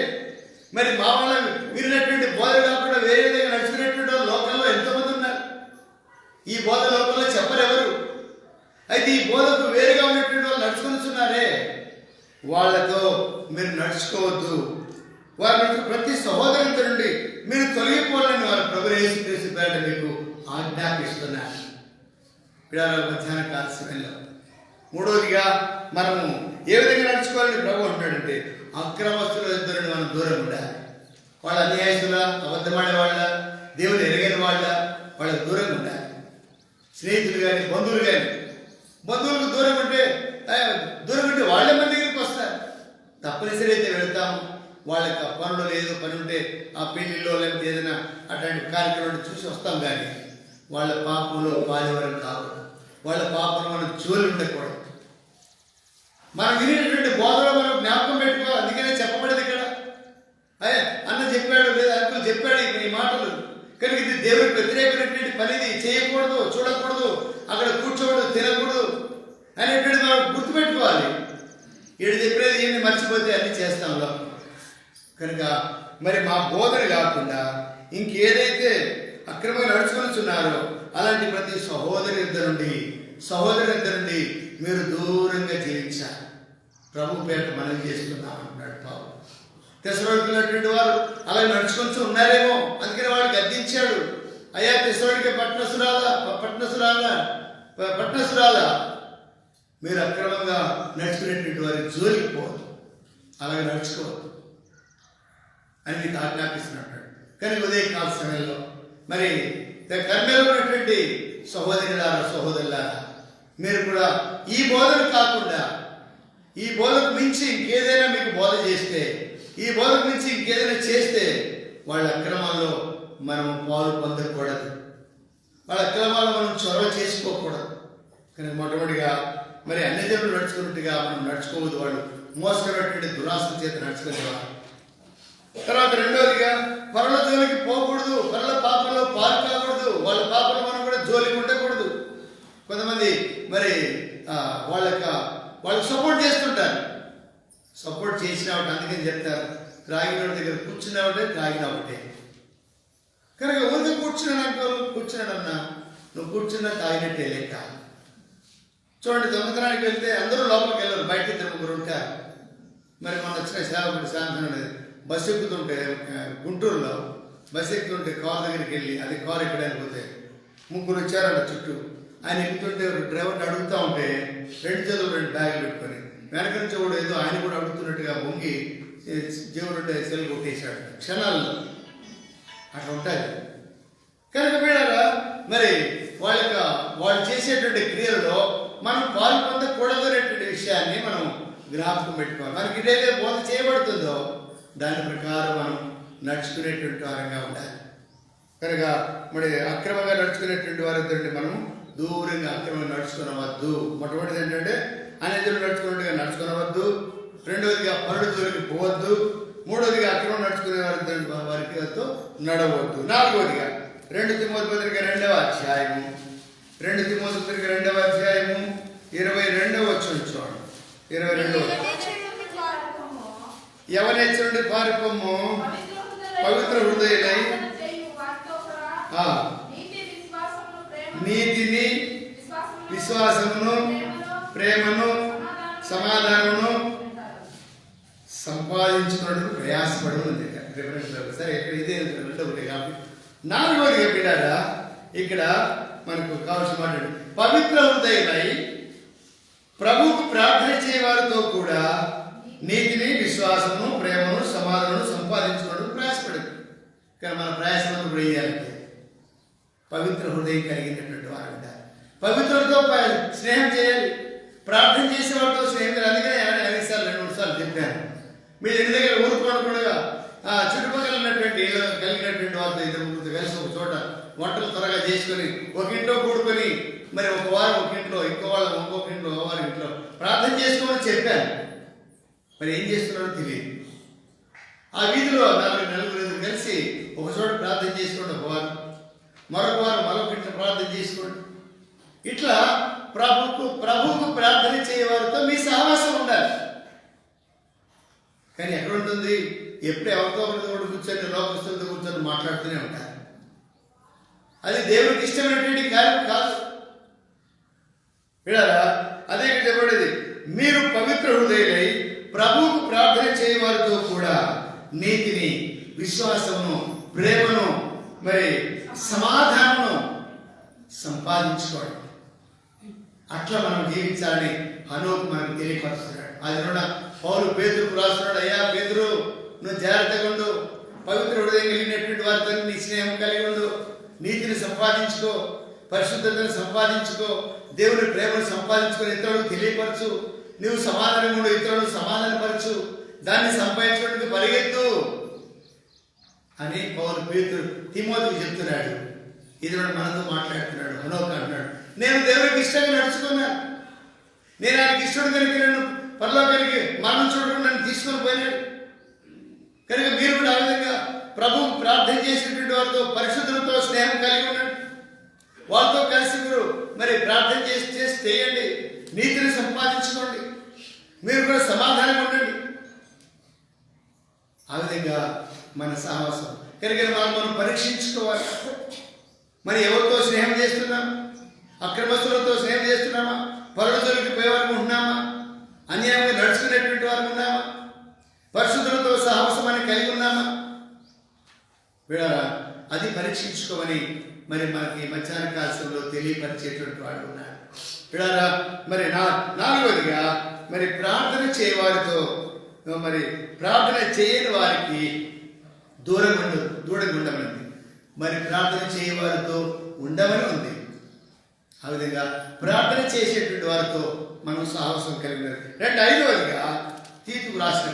మరి మా వల్ల విరినటువంటి బోధ కాకుండా వేరే విధంగా నడుచుకునేటువంటి లోకంలో ఎంతోమంది ఉన్నారు. ఈ బోధ లోకంలో చెప్పరెవరు. అయితే ఈ బోధకు వేరుగా ఉన్నటువంటి వాళ్ళు నడుచుకున్నారే, వాళ్ళతో మీరు నడుచుకోవద్దు. వారి ప్రతి సహోదరులతో నుండి మీరు తొలగిపోవాలని వారు ప్రభువు యేసుక్రీస్తు పేరిట మీకు ఆజ్ఞాపిస్తున్నారు. మధ్యాహ్న కాల సమయంలో మూడవదిగా మనము ఏ విధంగా నడుచుకోవాలని ప్రభు అంటాడంటే అక్రమస్తుల ఇద్దరిని మనం దూరం ఉండాలి. వాళ్ళ అన్యాయస్తుల, అబద్ధమాడే వాళ్ళ, దేవుని ఎరగని వాళ్ళకు దూరంగా ఉండాలి. స్నేహితులు కానీ బంధువులకు దూరం ఉంటే వాళ్ళే మన దగ్గరికి వస్తారు. తప్పనిసరి అయితే వెళ్తాము. వాళ్ళకి పనులు లేదు, పని ఉంటే ఆ పెళ్లిలో లేకపోతే ఏదైనా అట్లాంటి కార్యక్రమాలు చూసి వస్తాం. కానీ వాళ్ళ పాపంలో పాలేవరం కాకూడదు, వాళ్ళ పాపంలో మనం జోలి ఉండకూడదు. మనం వినేటటువంటి బోధలో మనం జ్ఞాపకం పెట్టుకోవాలి. అందుకనే చెప్పబడేది ఇక్కడ అన్న చెప్పాడు లేదా అంకులు చెప్పాడు ఈ మాటలు. కనుక ఇది దేవుడికి వ్యతిరేకమైనటువంటి పనిది, చేయకూడదు, చూడకూడదు, అక్కడ కూర్చోకూడదు, తినకూడదు అనేటువంటి మనం గుర్తుపెట్టుకోవాలి. ఏడు చెప్పేది ఏంటి మర్చిపోతే అన్ని చేస్తాంలో. కనుక మరి మా బోధన కాకుండా ఇంకేదైతే అక్రమంగా నడుచుకొనిచున్నారో అలాంటి ప్రతి సహోదరి నుండి మీరు దూరంగా జీవించాలి. ప్రభు పేట మనం చేస్తున్నాం అంటున్నాడు పావు. తెసలోనికైనటువంటి వారు అలా నడుచుకొని ఉన్నారేమో, అందుకని వాడు గద్దించాడు. అయ్యా తెసలోనికే పట్టణసురాలా మీరు అక్రమంగా నడుచుకునేటువంటి వారి జోలికి పోవద్దు, అలాగే నడుచుకోవద్దు అని మీకు ఆజ్ఞాపిస్తున్నట్టు. కానీ ఉదయకాల సమయంలో మరి కర్మలో ఉన్నటువంటి సహోదరులారా మీరు కూడా ఈ బోధన కాకుండా ఈ బోధకు మించి ఇంకేదైనా మీకు బోధ చేస్తే, ఈ బోధకు మించి ఇంకేదైనా చేస్తే వాళ్ళ అక్రమాల్లో మనం పాలు పొందకూడదు, వాళ్ళ అక్రమాల్లో మనం చొరవ చేసుకోకూడదు. కానీ మొట్టమొదటిగా మరి అన్ని జనులు నడుచుకున్నట్టుగా మనం నడుచుకోవద్దు. వాళ్ళు మోసమైనటువంటి దురాశ చేత నడుచుకునేవారు. తర్వాత రెండవదిగా పరుల జోలికి పోకూడదు, పరుల పాపంలో పాలు కాకూడదు, వాళ్ళ పాపంలో మనం కూడా జోలికి ఉండకూడదు. కొంతమంది మరి వాళ్ళకి సపోర్ట్ చేస్తుంటారు. సపోర్ట్ చేసిన ఒకటి అందుకని చెప్తారు, త్రాగిన దగ్గర కూర్చున్న ఒకటే, త్రాగిన ఒకటే. కనుక ఊరికి కూర్చున్నాడన్నా నువ్వు కూర్చున్నా తాగినట్టే లెక్క. చూడండి, దొంగతనానికి వెళ్తే అందరూ లోపలికి వెళ్ళరు, బయట ఇద్దరు ముగ్గురు ఉంటారు. మరి మన వచ్చిన సేవకుడు సాయంత్రం అనేది బస్సు ఎక్కుతుంటే గుంటూరులో బస్సు ఎక్కుతుంటే కారు దగ్గరికి వెళ్ళి అది కారు ఎక్కడానికి పోతే ముగ్గురు వచ్చారంట చుట్టూ. ఆయన ఎక్కుతుంటే డ్రైవర్ని అడుగుతూ ఉంటే రెండు బ్యాగులు పెట్టుకొని వెనక నుంచి కూడా ఏదో ఆయన కూడా అడుగుతున్నట్టుగా వంగి జీవుడు సెల్ కొట్టేశాడు క్షణాల్లో. అట్లా ఉంటుంది. కనుక వీళ్ళరా మరి వాళ్ళు చేసేటువంటి క్రియలలో మనం పాలు పొందకూడదు అనేటువంటి విషయాన్ని మనం జ్ఞాపకం పెట్టుకోవాలి. మనకి ఇదేదే బోధ చేయబడుతుందో దాని ప్రకారం మనం నడుచుకునేటువంటి వారంగా ఉండాలి. కనుక మరి అక్రమంగా నడుచుకునేటువంటి వారిద్దరిని మనం దూరంగా అక్రమంగా నడుచుకునవద్దు. మొట్టమొదటిది ఏంటంటే అనేజులు నడుచుకున్నట్టుగా నడుచుకునవద్దు. రెండవదిగా పరుడు జోలికి పోవద్దు. మూడవదిగా అక్రమం నడుచుకునే వారితో నడవద్దు. నాలుగవదిగా 2 తిమోతి 2వ అధ్యాయము 22వ వచనం చూడండి. 22వ యవనేచ్చుండి పారిపోము, పవిత్ర హృదయులై నీతిని, విశ్వాసమును, ప్రేమను, సమాధానమును సంపాదించుకున్నట్టు ప్రయాసపడము. సరే, ఇక్కడ ఇదే రెండవది కాబట్టి నాలుగవదిగా పిల్లారా ఇక్కడ మనకు కావాల్సిన మాట పవిత్ర హృదయులై ప్రభువుకు ప్రార్థన చేయవారితో కూడా నీతిని, విశ్వాసమును, ప్రేమను, సమాధానము సంపాదించుకోవడం ప్రయాసపడదు. కానీ మన ప్రయాసం కూడా వేయాలంటే పవిత్ర హృదయం కలిగినటువంటి వారు ఉంటారు. పవిత్రులతో స్నేహం చేయాలి, ప్రార్థన చేసే వారితో స్నేహం చేయాలి. అందుకనే 2 సార్లు చెప్పాను. మీరు ఇంటి దగ్గర ఊరుకోకుండా చుట్టుపక్కల ఉన్నటువంటి కలిగినటువంటి వారితో ఇద్దరు ముగ్గురు కలిసి ఒక చోట వంటలు త్వరగా చేసుకొని ఒక ఇంట్లో కూడుకొని మరి ఒక వారం ఒక ఇంట్లో, ఇంకొక ఇంట్లో, వారి ఇంట్లో ప్రార్థన చేసుకోమని చెప్పాను. మరి ఏం చేస్తున్నారో తెలియదు. ఆ వీధిలో 4 కలిసి ఒక చోట ప్రార్థన చేసుకోండి, ఒక వారం, మరొక వారం మరొక ఇంట్లో ప్రార్థన చేసుకోండి. ఇట్లా ప్రభువుకు ప్రార్థన చేయవారితో మీ సహవాసం ఉండాలి. కానీ ఎక్కడ ఉంటుంది? ఎప్పుడు ఎవరితో ఒకరితో కూర్చొని లోకస్తులతో కూర్చొని మాట్లాడుతూనే ఉంటారు. అది దేవుడికి ఇష్టమైనటువంటి కార్యం కాదు. విడారా, అదే చెప్పబడేది, మీరు పవిత్ర హృదయులై ప్రభువుకు ప్రార్థన చేయవారితో కూడా నీతిని, విశ్వాసమును, ప్రేమను, మరి సమాధానమును సంపాదించుకోండి. అట్లా మనం జీవించాలని హనోకు మనకు తెలియపరుస్తున్నాడు. అది పౌలు పేతురుకు రాస్తున్నాడు, అయ్యా పేతురు, నువ్వు జాగ్రత్తగా ఉండు, పవిత్ర హృదయం కలిగినటువంటి వారితో నీ స్నేహం కలిగి ఉండు, నీతిని సంపాదించుకో, పరిశుద్ధతను సంపాదించుకో, దేవుని ప్రేమను సంపాదించుకొని ఇతరులకు తెలియపరచు, నువ్వు సమాధానం కూడా ఇతరులను సమాధానపరచు, దాన్ని సంపాదించడానికి పరిగెత్తు అని పౌలు పేతురు తిమోతికి చెప్తున్నాడు. ఇది మనతో మాట్లాడుతున్నాడు. హనోకు అంటున్నాడు, నేను దేవునికి ఇష్టంగా నడుచుకున్నాను, నేను ఆయనకి ఇష్టం కనుక నేను పరలోకానికి మరణం చూడకుండా నన్ను తీసుకొని పోయినాడు. కనుక మీరు కూడా ఆ విధంగా ప్రభువు ప్రార్థన చేసినటువంటి వారితో పరిశుద్ధులతో స్నేహం కలిగి ఉన్నాడు. వాళ్ళతో కలిసి మీరు మరి ప్రార్థన చేసి చేయండి, నీతిని సంపాదించుకోండి, మీరు కూడా సమాధానం ఉండండి. ఆ విధంగా మన సాహసం కనుక మనం పరీక్షించుకోవాలి. మరి ఎవరితో స్నేహం చేస్తున్నాం? అక్రమస్తులతో స్నేహం చేస్తున్నామా? పరుల జోలికి పోయే వరకు ఉన్నామా? అన్యాయంగా నడుచుకునేటువంటి వారు ఉన్నామా? పరిశుద్ధులతో సాహసం అని కలిగి ఉన్నామా? అది పరీక్షించుకోమని మరి మనకి మధ్యాహ్న కాలంలో తెలియపరిచేటువంటి వాడు ఉన్నాడు. విడారా మరి నాలుగవదిగా మరి ప్రార్థన చేయవారితో మరి ప్రార్థన చేయని వారికి దూరంగా ఉండమని, మరి ప్రార్థన చేయవారితో ఉండమని ఉంది. ఆ విధంగా ప్రార్థన చేసేటువంటి వారితో మనం సాహసం కలిగి ఉన్నది. ఐదవదిగా తీతుకు రాసిన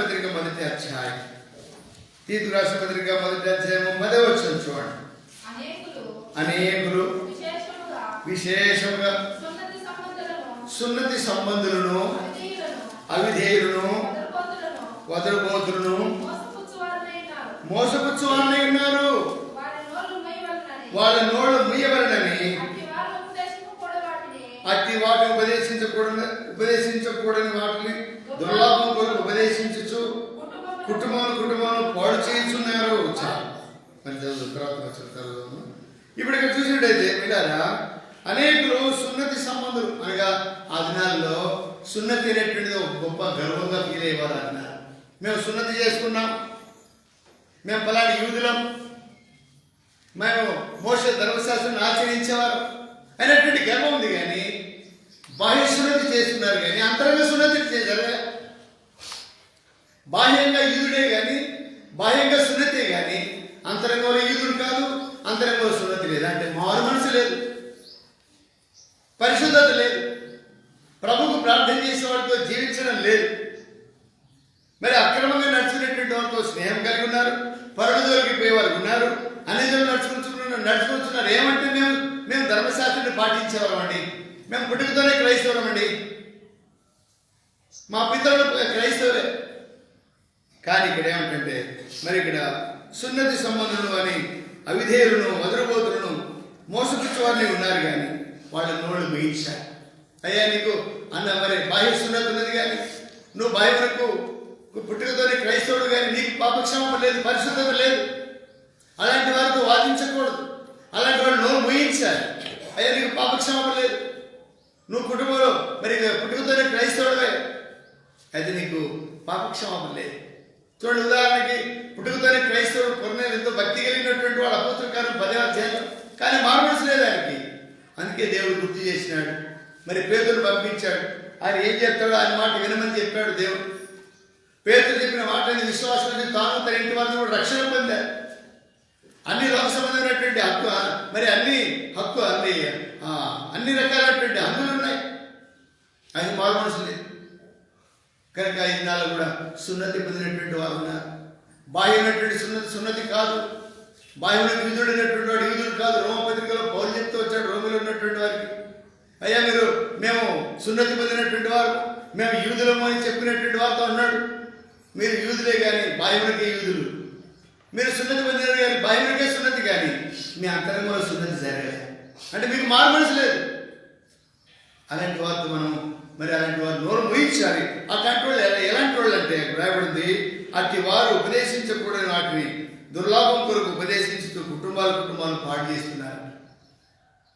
పత్రిక మొదటి అధ్యాయం, తీతుకు రాసిన పత్రిక మొదటి అధ్యాయం 10వ వచనం చూడండి. అనేకులు విశేషముగా సున్నతి సంబంధులను, అవిధేయులను, వదరుబోతులను, మోసపుచ్చువారై ఉన్నారు. వాళ్ళ నోళ్ళు ముయ్యవలనని అట్టి వాటిని ఉపదేశించకూడని వాటిని దుర్లాభం కొరకు ఉపదేశించు కుటుంబాలను పాడు చేయించున్నారు. ఇప్పుడు ఇక్కడ చూసినట్టయితే పిల్లరా, అనేకులు సున్నతి సంబంధులు అనగా ఆ దినాల్లో సున్నతి అనేటువంటిది ఒక గొప్ప గర్వంగా ఫీల్ అయ్యేవారు అన్నారు. మేము సున్నతి చేసుకున్నాం, మేము పలాని యూదులం, మేము మోషే ధర్మశాస్త్రాన్ని ఆచరించేవారు అనేటువంటి గర్వం ఉంది. కానీ బాహ్య సున్నతి చేస్తున్నారు, కానీ అంతరంగ సున్నతి చేశారు. బాహ్యంగా యూదుడే కానీ, బాహ్యంగా సున్నతే కానీ అంతరంగంలో యూదుడు కాదు, అంతరంగంలో సున్నతి లేదు. అంటే మారు మనసు లేదు, పరిశుద్ధత లేదు, ప్రభుకు ప్రార్థన చేసే వారితో జీవించడం లేదు. మరి అక్రమంగా నడుచుకునేటువంటి వారితో స్నేహం కలిగి ఉన్నారు, పరుడు జోలికి పోయేవారు ఉన్నారు, అన్నిజనులు నడుచుకుంటున్నారు. ఏమంటే మేము ధర్మశాస్త్రాన్ని పాటించేవాళ్ళం అండి, మేము పుట్టుకతోనే క్రైస్తవులం అండి, మా పితరులు క్రైస్తవులే. కానీ ఇక్కడ ఏమంటే మరి ఇక్కడ సున్నతి సంబంధులు అని అవిధేయులను, వదరుబోతులను, మోసపుచ్చేవారిని ఉన్నారు. కానీ వాళ్ళ నోళ్ళు వేయించారు. అయ్యా నీకు అన్న మరి బాహ్య సున్నతి ఉన్నది, కానీ నువ్వు బాహ్యకు పుట్టుకతోనే క్రైస్తవుడు, కానీ నీకు పాపక్షేమం లేదు, పరిశుద్ధత లేదు. అలాంటి వారితో వాదించకూడదు. అలాంటి వాళ్ళు నోరు ముయించాలి. అయ్యా నీకు పాపక్షేమం లేదు, నువ్వు కుటుంబంలో మరి పుట్టుకతోనే క్రైస్తవుడివే, అయితే నీకు పాపక్షేమం లేదు. చూడండి, ఉదాహరణకి పుట్టుకతోనే క్రైస్తవుడు కొన్నేళ్ళు ఎంతో భక్తి కలిగినటువంటి వాడు అపోస్తలుల కార్యం 10వ అధ్యాయం, కానీ మారమనసు లేదు ఆయనకి. అందుకే దేవుడు గుర్తు చేసినాడు, మరి పేతురును పంపించాడు. ఆయన ఏం చెప్తాడో ఆయన మాట వినమని చెప్పాడు దేవుడు. పేతురు చెప్పిన మాటని విశ్వాసం తాను తన ఇంటి వారిని కూడా రక్షణ పొందారు. అన్ని లోక సంబంధమైనటువంటి హక్కు, మరి అన్ని రకాలైనటువంటి హక్కులు ఉన్నాయి. ఆయన మారు మనసు లేదు. కనుక ఈ దినాల్లో కూడా సున్నతి పొందినటువంటి వారు ఉన్నారు. బాహ్యమైనటువంటి సున్నతి కాదు, బాహ్యమైన యూదుడైనటువంటి వాడు యూదుడు కాదు. రోమపత్రికలో పౌలు చెప్తూ వచ్చాడు రోమిలో ఉన్నటువంటి వారికి, అయ్యా మేము సున్నతి పొందినటువంటి వారు, మేము యూదులము అని చెప్పినటువంటి వారితో అన్నాడు. మీరు యూదులే కానీ బాహ్యములకే యూదులు, మీరు సున్నతి పొందినారు కానీ బాహ్యములకే సున్నతి, కానీ మీ అంతరంగంలో సున్నతి జరగలేదు. అంటే మీకు మారు మనసు లేదు. అలాంటి వారితో అలాంటి వారు నోరు ముయించాలి. అట్లాంటి వాళ్ళు ఎలాంటి వాళ్ళు అంటే రాయబడింది, అట్టి వారు ఉపదేశించకూడని వాటిని దుర్లాభం కొరకు ఉపదేశించుతూ కుటుంబాలను పాడు చేస్తున్నారు.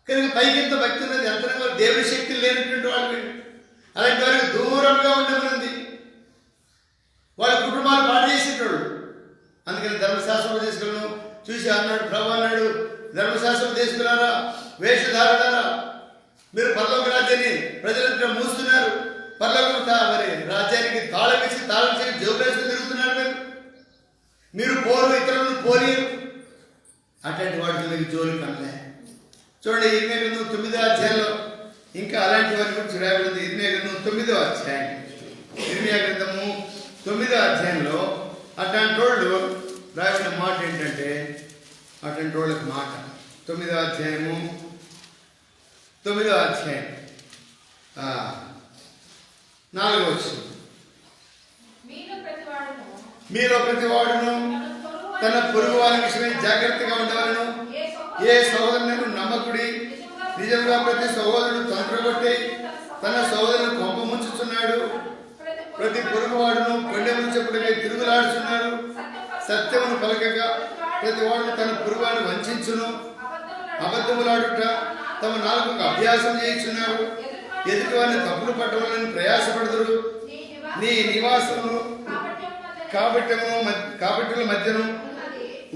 కనుక పైకింత భక్తి ఉన్నది, అంతరంగా దేవుని శక్తులు లేనటువంటి వాళ్ళు. అలాంటి వారికి దూరంగా ఉండమన్నది. వాళ్ళ కుటుంబాలు పాడు చేసేటోళ్ళు. అందుకని ధర్మశాస్త్రం తీసుకున్నాను చూసి అన్నాడు, ప్రభు అన్నాడు, ధర్మశాస్త్రం తీసుకున్నారా, వేషధారులారా, మీరు పరలోక రాజ్యాన్ని ప్రజలంతా మూస్తున్నారు. పరలోక మరి రాజ్యానికి తాళం వేసి జోబులేసి తిరుగుతున్నారు. మీరు పోరు, ఇతరులను పోనీరు. అట్లాంటి వాటికి మీకు జోలి పనిలే. చూడండి, ఇర్మియా గ్రంథం 9వ అధ్యాయంలో ఇంకా అలాంటి వారి గురించి రాయబడింది. ఇర్మియా గ్రంథం 9వ అధ్యాయం, ఇర్మియా గ్రంథము 9వ అధ్యాయంలో అట్లాంటి వాళ్ళు రాయబడిన మాట ఏంటంటే, అట్లాంటి వాళ్ళకి మాట 9వ అధ్యాయం 4వ వచనం. మీలో ప్రతి వాడును తన పొరుగు వారి విషయమై జాగ్రత్తగా ఉండవలను. ఏ సహోదరులను నమ్మకుడి. నిజంగా ప్రతి సహోదరుడు తంత్రగొట్టి తన సహోదరుని కొంప ముంచుతున్నాడు. ప్రతి పొరుగువాడును కొండెములు చెప్పులకై తిరుగులాడుచున్నాడు. సత్యమును పలకక ప్రతి వాడు తన పొరుగువాడిని వంచును. అబద్ధములాడుట తమ నాలుగు అభ్యాసం చేయించున్నారు. ఎదుటి వారిని తప్పులు పట్టవాలని ప్రయాసపడుదురు. నీ నివాసము కాబట్టెల మధ్యను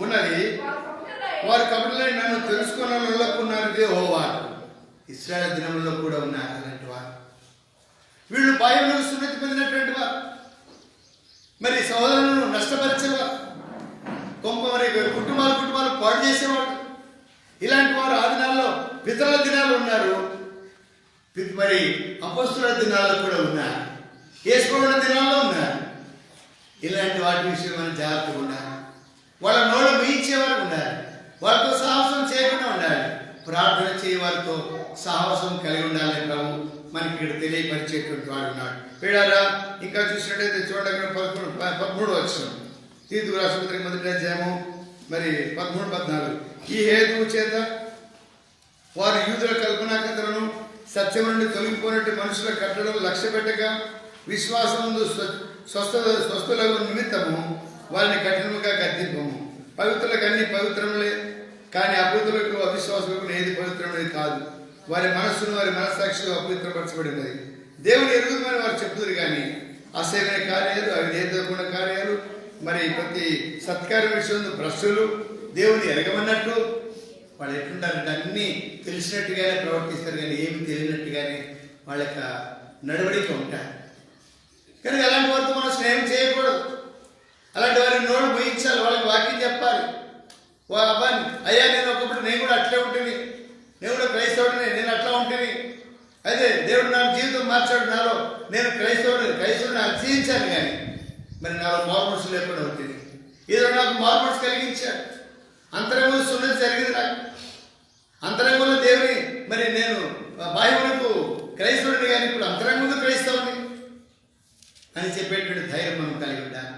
ఉన్నది. వారు కపటలై నన్ను తెలుసుకున్నకున్నారు. యెహోవా ఇశ్రాయేలు దినములలో కూడా ఉన్నారు అలాంటి వారు. వీళ్ళు బాహ్యంలో సున్నతి పొందినటువంటి వారు, మరి సహోదరులను నష్టపరిచేవారు, మరి కుటుంబాలు పాడు చేసేవాడు. ఇలాంటి వారు ఆ దినాల్లో పితరుల దినాలు ఉన్నారు, మరి అపొస్తలుల దినాల్లో కూడా ఉన్నారు, యేసుప్రభువుల దినాల్లో ఉన్నారు. ఇలాంటి వాటి విషయం మనం జాగ్రత్తగా ఉండాలి. వాళ్ళ నోళ్ళు ముయించేవారు ఉండాలి. వాళ్ళతో సాహసం చేయకుండా ఉండాలి. ప్రార్థన చేయ వారితో సాహసం కలిగి ఉండాలి. ప్రభు మనకి ఇక్కడ తెలియపరిచేటువంటి వాడు ఉన్నాడు. పేడారా ఇంకా చూసినట్టయితే చూడండి, 13 వచనం తీతుకు రాసిన పత్రిక 1వ అధ్యాయము మరి 13-14. ఈ హేతువు చేత వారు యూదుల కల్పనా కథలను సత్యం నుండి తొలగిపోయినట్టు మనుషుల కట్టడం లక్ష్య పెట్టగా విశ్వాసముందు స్వస్థులకు నిమిత్తము వారిని కఠినముగా గద్దింపము. పవిత్రులకు అన్ని పవిత్రములే, కానీ అపవిత్రులకు అవిశ్వాసులకు ఏది పవిత్రమైనది కాదు. వారి మనస్సును వారి మనస్సాక్షిలో అపవిత్రపరచబడినది. దేవుని ఎరుగుమని వారు చెప్తున్నారు, కానీ అసేమైన కార్యాలు, అవి నేర్చుకున్న కార్యాలు, మరి ప్రతి సత్కార్య విషయంలో భ్రష్టులు, దేవుని ఎరగమన్నట్టు వాళ్ళు ఎట్లుంటారంటే అన్నీ తెలిసినట్టుగానే ప్రవర్తిస్తారు, కానీ ఏమి తెలియనట్టుగానే వాళ్ళ యొక్క నడవడిక ఉంటారు. కనుక అలాంటి వారితో మనం స్నేహం చేయకూడదు. అలాంటి వారిని నోడు ముయించాలి, వాళ్ళకి వాక్యం చెప్పాలి. అబ్బాయి అయ్యా నేను ఒకప్పుడు నేను కూడా అట్లే ఉంటుంది, నేను కూడా క్రైస్తవుడిని, నేను అట్లా ఉంటుంది. అయితే దేవుడు నా జీవితం మార్చాడు, నాలో నేను క్రైస్తవుడిని అర్చించాను, కానీ మరి నాలో మార్మోడ్స్ లేకుండా ఉంటుంది. ఏదో నాకు మార్మోడ్స్ కలిగించాడు. అంతరంగంలో సున్నతి జరిగింది నాకు. అంతరంగంలో దేవుని మరి నేను బాహ్యమునకు క్రైస్తవుడిని, కానీ ఇప్పుడు అంతరంగంలో క్రైస్తవుని అని చెప్పేటువంటి ధైర్యం మనం కలిగి ఉండాలి.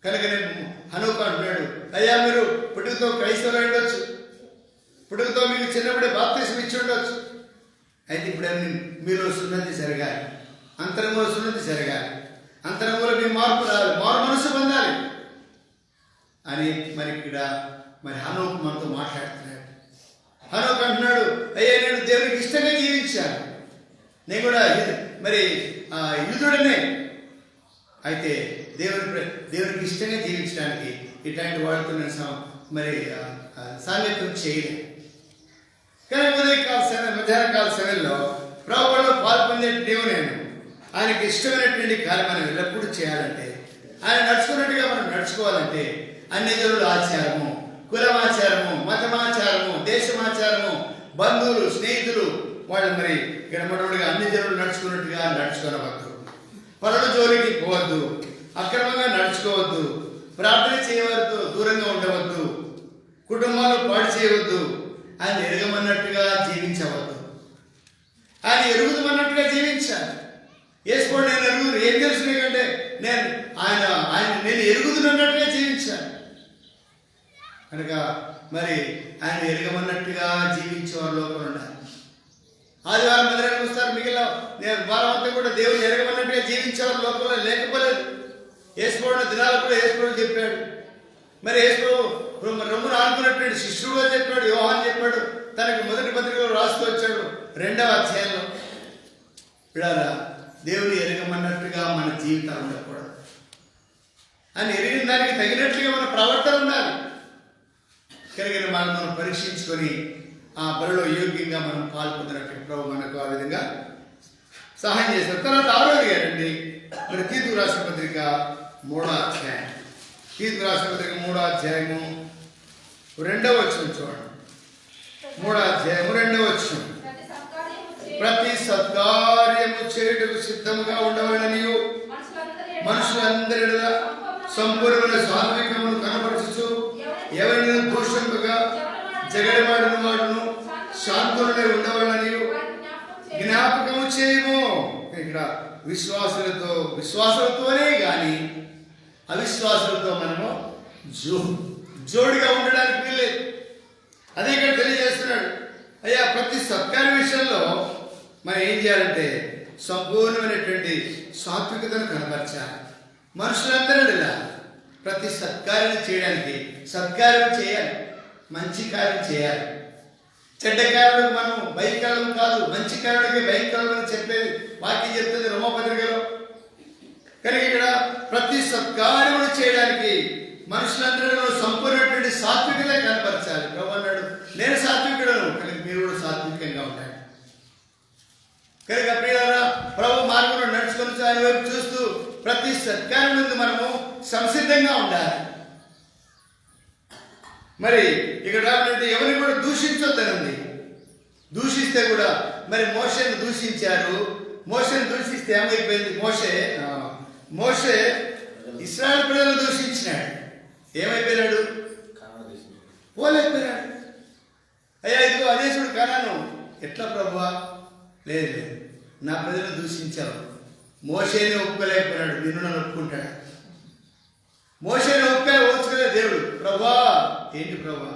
కనుక నేను హనోకు అంటున్నాడు, అయ్యా మీరు పుట్టుకతో క్రైస్తవులు ఉండొచ్చు, పుట్టుకతో మీకు చిన్నప్పుడే బాప్తిసం ఇచ్చి ఉండొచ్చు, అయితే ఇప్పుడు మీలో సున్నతి జరగాలి, అంతరంగంలో సున్నతి జరగాలి, అంతరంగంలో మీ మార్పు రావాలి, మారు మనసు పొందాలి అని మరి ఇక్కడ మరి హనోకు మనతో మాట్లాడుతున్నాడు. హనోకు అంటున్నాడు, అయ్యా నేను దేవునికి ఇష్టంగా జీవించాను, నేను కూడా మరి యూదుడనే, అయితే దేవునికి ఇష్టంగా జీవించడానికి ఇట్లాంటి వాడితో నేను మరి సాంగత్యం చేయలేదు. కానీ మధ్యాహ్న కాల సమయంలో ప్రభువులో పాల్పొందే దేవుడు నేను, ఆయనకి ఇష్టమైనటువంటి కార్యం మనం ఎల్లప్పుడూ చేయాలంటే, ఆయన నడుచుకున్నట్టుగా మనం నడుచుకోవాలంటే అన్ని జనుల ఆచారము, కులమాచారము, మతమాచారము, దేశమాచారము, బంధువులు, స్నేహితులు వాళ్ళు మరి ఇక్కడ మొట్టమొదటిగా అన్ని జనులు నడుచుకున్నట్టుగా నడుచుకోవద్దు, పరుల జోలికి పోవద్దు, అక్రమంగా నడుచుకోవద్దు, ప్రార్థన చేయవద్దు, దూరంగా ఉండవద్దు, కుటుంబాలు పాడు చేయవద్దు, ఆయన ఎరగమన్నట్టుగా జీవించవద్దు, ఆయన ఎరుగుదమన్నట్టుగా జీవించాలి. వేసుకోండి నేను ఎరుగుదు, ఏం తెలుసు కంటే నేను ఎరుగుతున్నట్టుగా జీవించాలి. కనుక మరి ఆయన ఎరగమన్నట్టుగా జీవించేవారు లోపల ఉండాలి. ఆదివారం మందిరానికి వస్తారు, మిగిలిన వారం అంతా కూడా దేవుని ఎరగమన్నట్టుగా జీవించేవారు లోపల లేకపోలేదు. యేసుప్రభు దినాలు కూడా యేసుప్రభు చెప్పాడు. మరి యేసుప్రభు రొమ్మును ఆడుకున్నటువంటి శిష్యుడుగా చెప్పాడు, యోహాను చెప్పాడు, తనకి మొదటి పత్రికలో రాస్తూ వచ్చాడు 2వ అధ్యాయంలో. పిడారా దేవుని ఎరగమన్నట్టుగా మన జీవితాలు ఉండకూడదు, అని ఎరిగిన దానికి తగినట్లుగా మన ప్రవర్తన ఉండాలి. కనుక మనం పరీక్షించుకొని ఆ బలిలో యోగ్యంగా మనం పాల్పొందినట్టు ప్రభు మనకు ఆ విధంగా సహాయం చేస్తారు. తర్వాత 6వ అధ్యాయం మరి తీతు రాసిన పత్రిక 3వ అధ్యాయం. తీతు రాసిన పత్రిక 3వ అధ్యాయము 2వ వచనం చూడండి. 3వ అధ్యాయము 2వ వచనం. ప్రతి సత్కార్యము చేయుటకు సిద్ధముగా ఉండవలనియు మనుషులందరి సంపూర్ణ సాత్వికమును కనపరచుచు ఎవరిని దూషింపగా జగడమాడిన వాడును శాంతులనే ఉండవలనియు జ్ఞాపకము చేయము. ఇక్కడ విశ్వాసులతోనే కానీ అవిశ్వాసులతో మనము జోడిగా ఉండడానికి వీల్లేదు. అదే ఇక్కడ తెలియజేస్తున్నాడు. అయ్యా ప్రతి సత్కార్య విషయంలో మనం ఏం చేయాలంటే సంపూర్ణమైనటువంటి సాత్వికతను కనపరచాలి. మనుషులందరూ ప్రతి సత్కార్యం చేయడానికి సత్కార్యం చేయాలి, మంచి కార్యం చేయాలి. చెడ్డ కార్యాలకు మనం భయంకరం కాదు, మంచి కార్యాలకి భయంకరం అని చెప్పేది వాక్యం చెప్తుంది రోమపత్రికలో. కనుక ఇక్కడ ప్రతి సత్కార్యములు చేయడానికి మనుషులందరూ సంపూర్ణమైనటువంటి సాత్వికత కనపరచాలి. ప్రభు అన్నాడు, నేను సాత్వికుడను, కనుక మీరు కూడా సాత్వికంగా ఉండాలి. కనుక ప్రియులారా, ప్రభు మార్గంలో నడుచుకొని ఆయన వైపు చూస్తూ ప్రతి సత్కార్యం ముందు మనము సంసిద్ధంగా ఉండాలి. మరి ఇక్కడ ఎవరిని కూడా దూషించొద్దనండి. దూషిస్తే కూడా మరి మోషేను దూషించారు. మోషేను దూషిస్తే ఏమైపోయింది? మోషే ఇశ్రాయేలు ప్రజలను దూషించినాడు. ఏమైపోయినాడు? పోలేకపోయినాడు. అయ్యా ఇదిగో అదేశుడు కానాను. ఎట్లా ప్రభువా? లేదు, నా ప్రజలను దూషించావు. మోషేని ఒప్పుకోలేకపోయినాడు, నిన్ను నన్ను ఒప్పుకుంటాడు. మోషేని ఓర్చుకునే దేవుడు. ప్రభా, ఏంటి ప్రభా,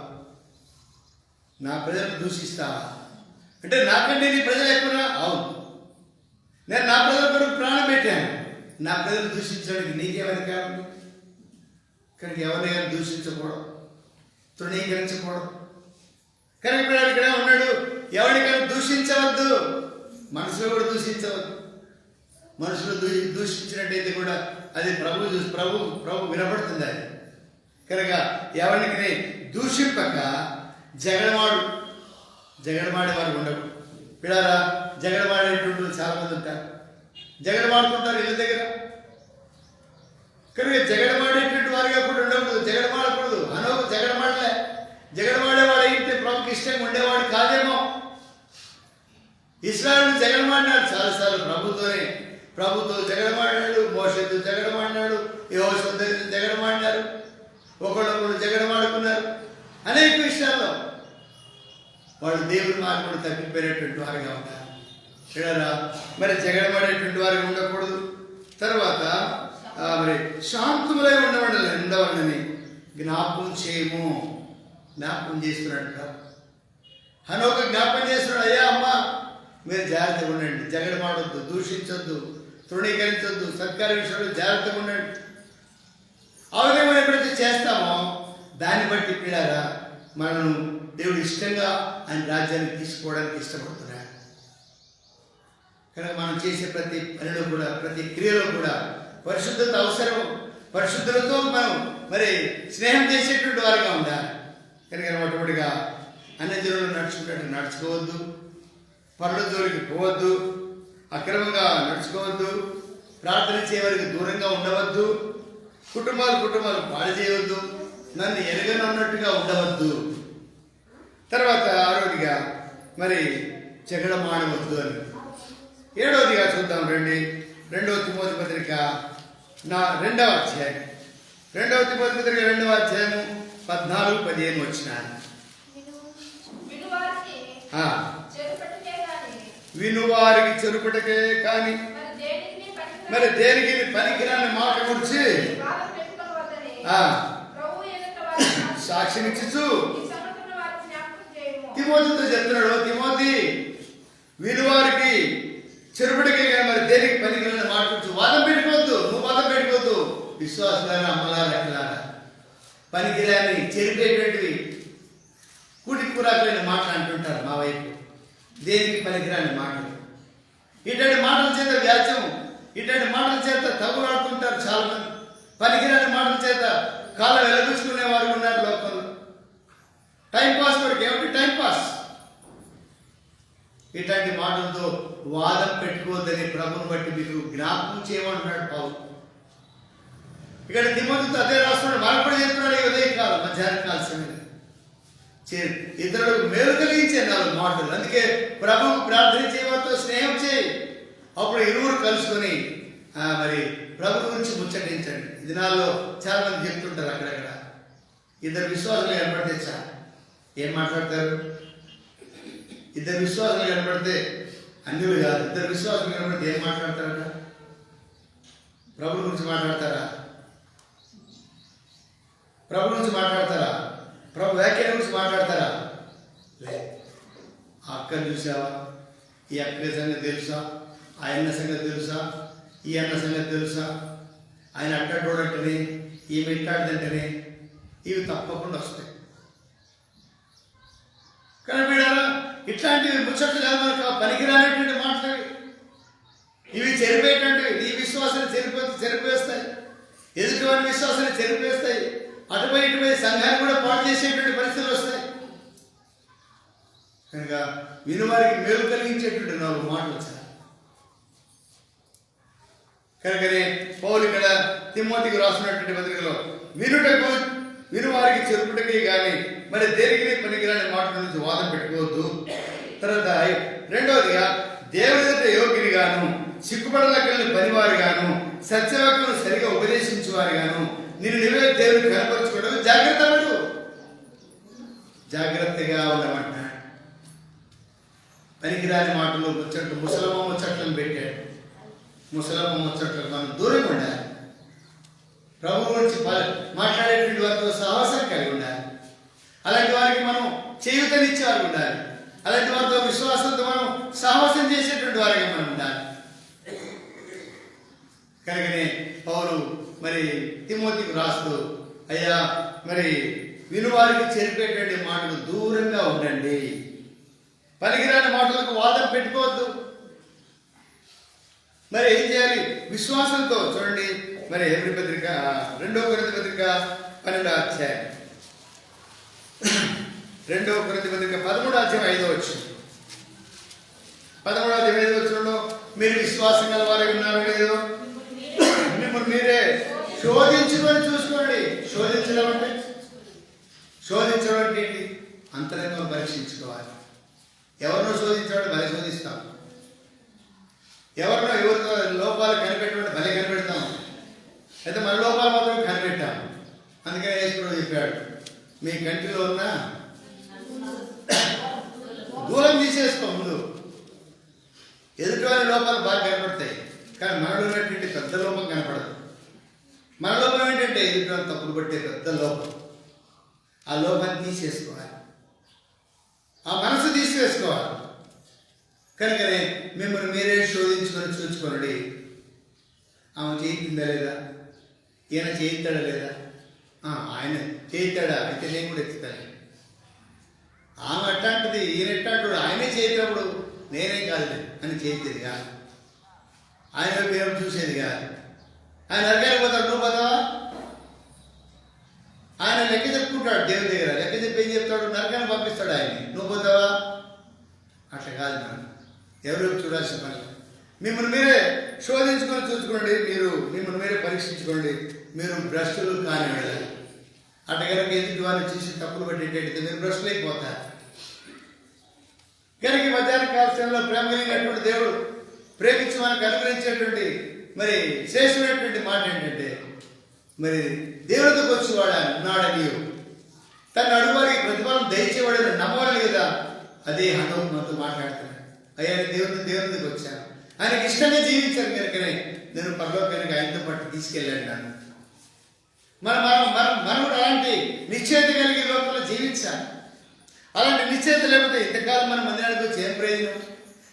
నా ప్రజలను దూషిస్తావా అంటే నాకంటే నీ ప్రజలు ఎక్కువనా? అవును, నేను నా ప్రజల కొరకు ప్రాణం పెట్టాను. నా ప్రజలు దూషించడానికి నీకేమైనా కాదు. కనుక ఎవరినైనా దూషించకూడదు, తృణీకరించకూడదు. కనుక ఇక్కడ ఉన్నాడు, ఎవరికైనా దూషించవద్దు, మనసులో కూడా దూషించవద్దు. మనుషులు దూషించినట్టయితే కూడా అది ప్రభు వినపడుతుంది. అది కనుక ఎవరికి దూషింపక జగడమాడే వారు ఉండవు. పిల్లారా, జగడమాడేటువంటి చాలా మంది ఉంటారు, జగడమాడుతుంటారు ఇళ్ళ దగ్గర. కనుక జగడమాడేటువంటి వారిగా కూడా ఉండకూడదు, జగడమాడకూడదు. అనోకు జగడమాడేవాడు అయితే ప్రభుకి ఇష్టంగా ఉండేవాడు కాదేమో. ఇశ్రాయేలు జగడమాడినాడు చాలాసార్లు ప్రభుతో జగడమాడినాడు, మోషేతో జగడమాడినాడు, యెహోషువతో జగడమాడినారు, ఒకళ్ళొకళ్ళు జగడమాడుకున్నారు. అనేక విషయాల్లో వాళ్ళు దేవుని మార్గం తప్పిపోయినటువంటి వారుగా ఉంటారు. చూడాలా, మరి జగడమాడేటువంటి వారిగా ఉండకూడదు. తర్వాత మరి శాంతములై ఉండవాలని జ్ఞాపకం చేయము. జ్ఞాపకం చేస్తున్నాడు. హనోక జ్ఞాపకం చేస్తున్నాడు. అయ్యా అమ్మ, మీరు జాగ్రత్తగా ఉండండి, జగడమాడొద్దు, దూషించొద్దు, తృణీకరించొద్దు, సత్కార్య విషయంలో జాగ్రత్తగా ఉండండి. ఆ విధంగా ఎప్పుడైతే చేస్తామో దాన్ని బట్టి పిల్లారా మనం దేవుడు ఇష్టంగా ఆయన రాజ్యాన్ని తీసుకోవడానికి ఇష్టపడుతున్నాడు. కనుక మనం చేసే ప్రతి పనిలో కూడా, ప్రతి క్రియలో కూడా పరిశుద్ధత అవసరం. పరిశుద్ధులతో మనం మరి స్నేహం చేసేటువంటి వారిగా ఉండాలి. కనుక మొట్టమొదటిగా అన్యజనులు నడుచుకున్నట్టు నడుచుకోవద్దు, పనుల జోలికి పోవద్దు, అక్రమంగా నడుచుకోవద్దు, ప్రార్థన చేయవారికి దూరంగా ఉండవద్దు, కుటుంబాలు పాడు చేయవద్దు, నన్ను ఎరగనన్నట్టుగా ఉండవద్దు. తర్వాత 6వదిగా మరి జగడమాడవద్దు అని. 7వదిగా చూద్దాం రండి. 2వ తిమోతి పత్రిక 2వ అధ్యాయం. 2వ తిమోతి పత్రిక 2వ అధ్యాయము 14-15 వచ్చినారు. వినువారికి చెరుపటకే కాని మరి దేనికి పనికిరాని మాట గురించి సాక్షినిచ్చు తిమోతితో చెప్తున్నాడు. తిమోతి, వినువారికి చెరుపటకే కానీ మరి దేనికి పనికిరాని మాట గురించి వాదం పెట్టుకోవద్దు. నువ్వు వాదం పెట్టుకోవద్దు. విశ్వాసులారా, అమ్మలారా, ఎక్కలారా, పనికిరాని చెరిపేటువంటివి కూటికి కూరాకులైన మాటలు అంటుంటారు మా వైపు. దేనికి పనికిరాని మాటలు, ఇటువంటి మాటల చేత వ్యాజ్యం, ఇటువంటి మాటల చేత తగులాడుతుంటారు చాలా మంది. పనికిరాని మాటల చేత కాలం వెలగుచుకునే వారు ఉన్నారు లోకంలో. టైంపాస్ కొరకు ఏమిటి టైంపాస్? ఇట్లాంటి మాటలతో వాదం పెట్టుకోవద్దని ప్రభుని బట్టి మీకు జ్ఞాపకం చేయమంటున్నాడు పౌలు. ఇక్కడ తిమోతితో అదే రాస్తున్నాడు, మనకు కూడా చెప్తున్నాడు. ఈ ఉదయకాలం మధ్యాహ్న కాల సమయం ఇతరులకు మేలు కలిగించే 4 మాటలు. అందుకే ప్రభువు ప్రార్థించే వారితో స్నేహం చేయి, అప్పుడు ఇరువురు కలుసుకొని మరి ప్రభు గురించి ముచ్చటించండి. ఈ దినాల్లో చాలా మంది చెప్తుంటారు అక్కడక్కడ, ఇద్దరు విశ్వాసాలు కనపడితే చాలు ఏం మాట్లాడతారు? ఇద్దరు విశ్వాసాలు కనపడితే అన్యులు కాదు, ఇద్దరు విశ్వాసాలు కనపడితే ఏం మాట్లాడతారట? ప్రభు గురించి మాట్లాడతారా? ప్రభు గురించి మాట్లాడతారా? ప్రభు వ్యాఖ్యానం గురించి మాట్లాడతారా? లే. ఆ అక్కని చూసావా? ఈ అక్క సంగతి తెలుసా? ఆ అన్న సంగతి తెలుసా? ఈ అన్న సంగతి తెలుసా? ఆయన అట్టాడంటేనే, ఈమె ఇట్టాడంటేనే, ఇవి తప్పకుండా వస్తాయి. కనిపెడారా? ఇట్లాంటివి ముచ్చట్లు కాదు, మనకు పనికిరానటువంటి మాటలు ఇవి. చెరిపేటువంటివి. ఈ విశ్వాసాన్ని చెరిపేస్తాయి, ఎదుటివారి విశ్వాసాన్ని చెరిపేస్తాయి. అటుపై ఇటుపై సంఘాన్ని కూడా పాటు చేసేటువంటి పరిస్థితులు వస్తాయి. కనుక వినువారికి మేలు కలిగించేటువంటి 4 మాటలు వచ్చాయి. కనుకనే పౌలు ఇక్కడ తిమోతికి రాసినటువంటి పత్రికలో వినుటకు వినువారికి చెరుపుటకి కానీ మరి దేనికి పనికిరాని మాటల నుంచి వాదం పెట్టుకోవద్దు. తర్వాత 2వదిగా దేవుని దగ్గర యోగిని గాను, సిగ్గుపడలకల్ని పనివారు గాను, సత్యవాక్యం సరిగా ఉపదేశించేవారు గాను నువ్వే దేవుని కనపరచుకోవడం జాగ్రత్తగా ఉండమంటున్నాడు. పనికిరాని మాటలు ముచ్చట్లు, ముసలమ్మ ముచ్చట్లను పెట్టాడు. ముసలమ్మ ముచ్చట్లకు మనం దూరంగా ఉండాలి. ప్రభు గురించి మాట్లాడేటువంటి వారితో సహవాసం కలిగి ఉండాలి. అలాంటి వారికి మనం చేయూతనిచ్చేవారు ఉండాలి. అలాంటి వారితో విశ్వాసంతో మనం సహవాసం చేసేటువంటి వారిగా మనం ఉండాలి. కనుకనే పౌలు మరి తిమోతికి రాస్తూ, అయ్యా మరి వినువారికి చెరిపేటువంటి మాటలు దూరంగా ఉండండి, పనికిరాని మాటలకు వాదం పెట్టుకోవద్దు. మరి ఏం చేయాలి? విశ్వాసంతో చూడండి. మరి హెబ్రీ పత్రిక 2వ కొరింథీ పత్రిక 12వ అధ్యాయం, 2వ కొరింథీ పత్రిక 13వ అధ్యాయం 5వ వచనం, 13వ అధ్యాయం 5వ వచనంలో మీరు విశ్వాసం గల వారై ఉన్నారో లేదో మిమ్మల్ని మీరే శోధించుకొని చూసుకోండి. శోధించడం అంటే ఏంటి? అంతరంగం పరీక్షించుకోవాలి. ఎవరినో శోధించాడు భలే శోధిస్తాం, ఎవరినో ఎవరితో లోపాలు కనిపెట్టడం భలే కనిపెడతాం, అయితే మన లోపాలు మాత్రం కనిపెట్టాం. అందుకని యేసు చెప్పాడు, మీ కంటిలో ఉన్న దూరం తీసేసుకో. ముందు ఎదుటివారి లోపాలు బాగా కనపడతాయి, కానీ మనలో ఉన్నటువంటి పెద్ద లోపం కనపడదు. మన లోపం ఏంటంటే ఎదుటివారు తప్పులు పట్టే పెద్ద లోపం. ఆ లోపాన్ని తీసేసుకోవాలి, ఆ మనసు తీసివేసుకోవాలి. కనుకనే మిమ్మల్ని మీరే శోధించుకొని చూసుకోండి. ఆమె చేయిందా లేదా? ఈయన చేయిస్తాడా లేదా? ఆయన చేయిస్తాడా? అయితే నేను కూడా ఎత్తుతాను. ఆమె అట్లాంటిది, ఈయన ఎట్లాంటి ఆయనే చేసేటప్పుడు నేనే కాదు అని చేసేది కాదు, ఆయన పేరు చూసేది కాదు. ఆయన అరగాలి పోతాడు, నువ్వు పోతావా? ఆయన లెక్క చెప్పుకుంటాడు దేవుని దగ్గర, లెక్క చెప్పి ఏం చెప్తాడు? నరకాన్ని పంపిస్తాడు ఆయన్ని, నువ్వు పోతావా? అట్లా కాదు. మనం ఎవరు చూడాల్సిన పని. మిమ్మల్ని మీరే శోధించుకొని చూసుకోండి, మీరు మిమ్మల్ని మీరే పరీక్షించుకోండి, మీరు భ్రష్టులు కాని వెళ్ళాలి. అట్లా కనుక ఎదుటి వారిని చూసి తప్పులు పట్టేటట్టు మీరు భ్రష్టులు అయిపోతారు. కనుక మధ్యాహ్న కాలంలో ప్రేమ కలిగినటువంటి దేవుడు ప్రేమించి మనకు అనుగ్రహించేటువంటి మరి శ్రేష్టమైనటువంటి మాట ఏంటంటే, మరి దేవుడికి వచ్చేవాడు ఉన్నాడని తన అడుగువారికి ప్రతిఫలం దయచేవాడని నమ్మవాలి కదా. అదే హనుమ మనతో మాట్లాడుతున్నాడు. అయ్యా దేవునికి వచ్చాను, ఆయనకి ఇష్టంగా జీవించాను కనుకనే నేను పరలోకానికి ఆయనతో పాటు తీసుకెళ్ళాను. నన్ను మనం అలాంటి నిశ్చయిత కలిగే లోపల జీవించాలి. అలాంటి నిశ్చయిత లేకపోతే ఇంతకాలం మన మందిరానికి వచ్చి ఏం ప్రయోజనం?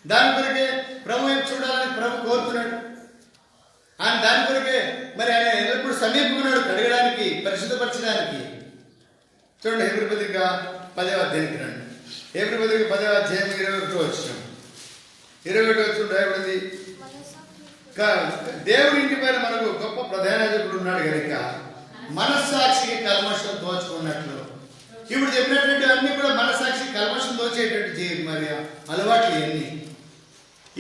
దాని కొరకే ప్రభు చూడాలని ప్రభు కోరుతున్నాడు. ఆయన దాని కొరకే మరి ఆయన ఎల్లప్పుడు సమీపకున్నాడు కడగడానికి, పరిశుద్ధపరచడానికి. చూడండి హెబ్రీ పత్రిక 10వ అధ్యాయానికి రండి. హెబ్రీ పత్రిక 10వ అధ్యాయం 21వ వచనం. 21వ వచనం రాయబడింది, దేవుడి ఇంటి పైన మనకు గొప్ప ప్రధానాధికుడు ఉన్నాడు కనుక మనస్సాక్షికి కల్మషం దోచుకున్నట్లు ఇప్పుడు చెప్పినటువంటి అన్ని కూడా మనసాక్షి కల్మషం దోచేటువంటి మరి అలవాట్లు ఇవన్నీ.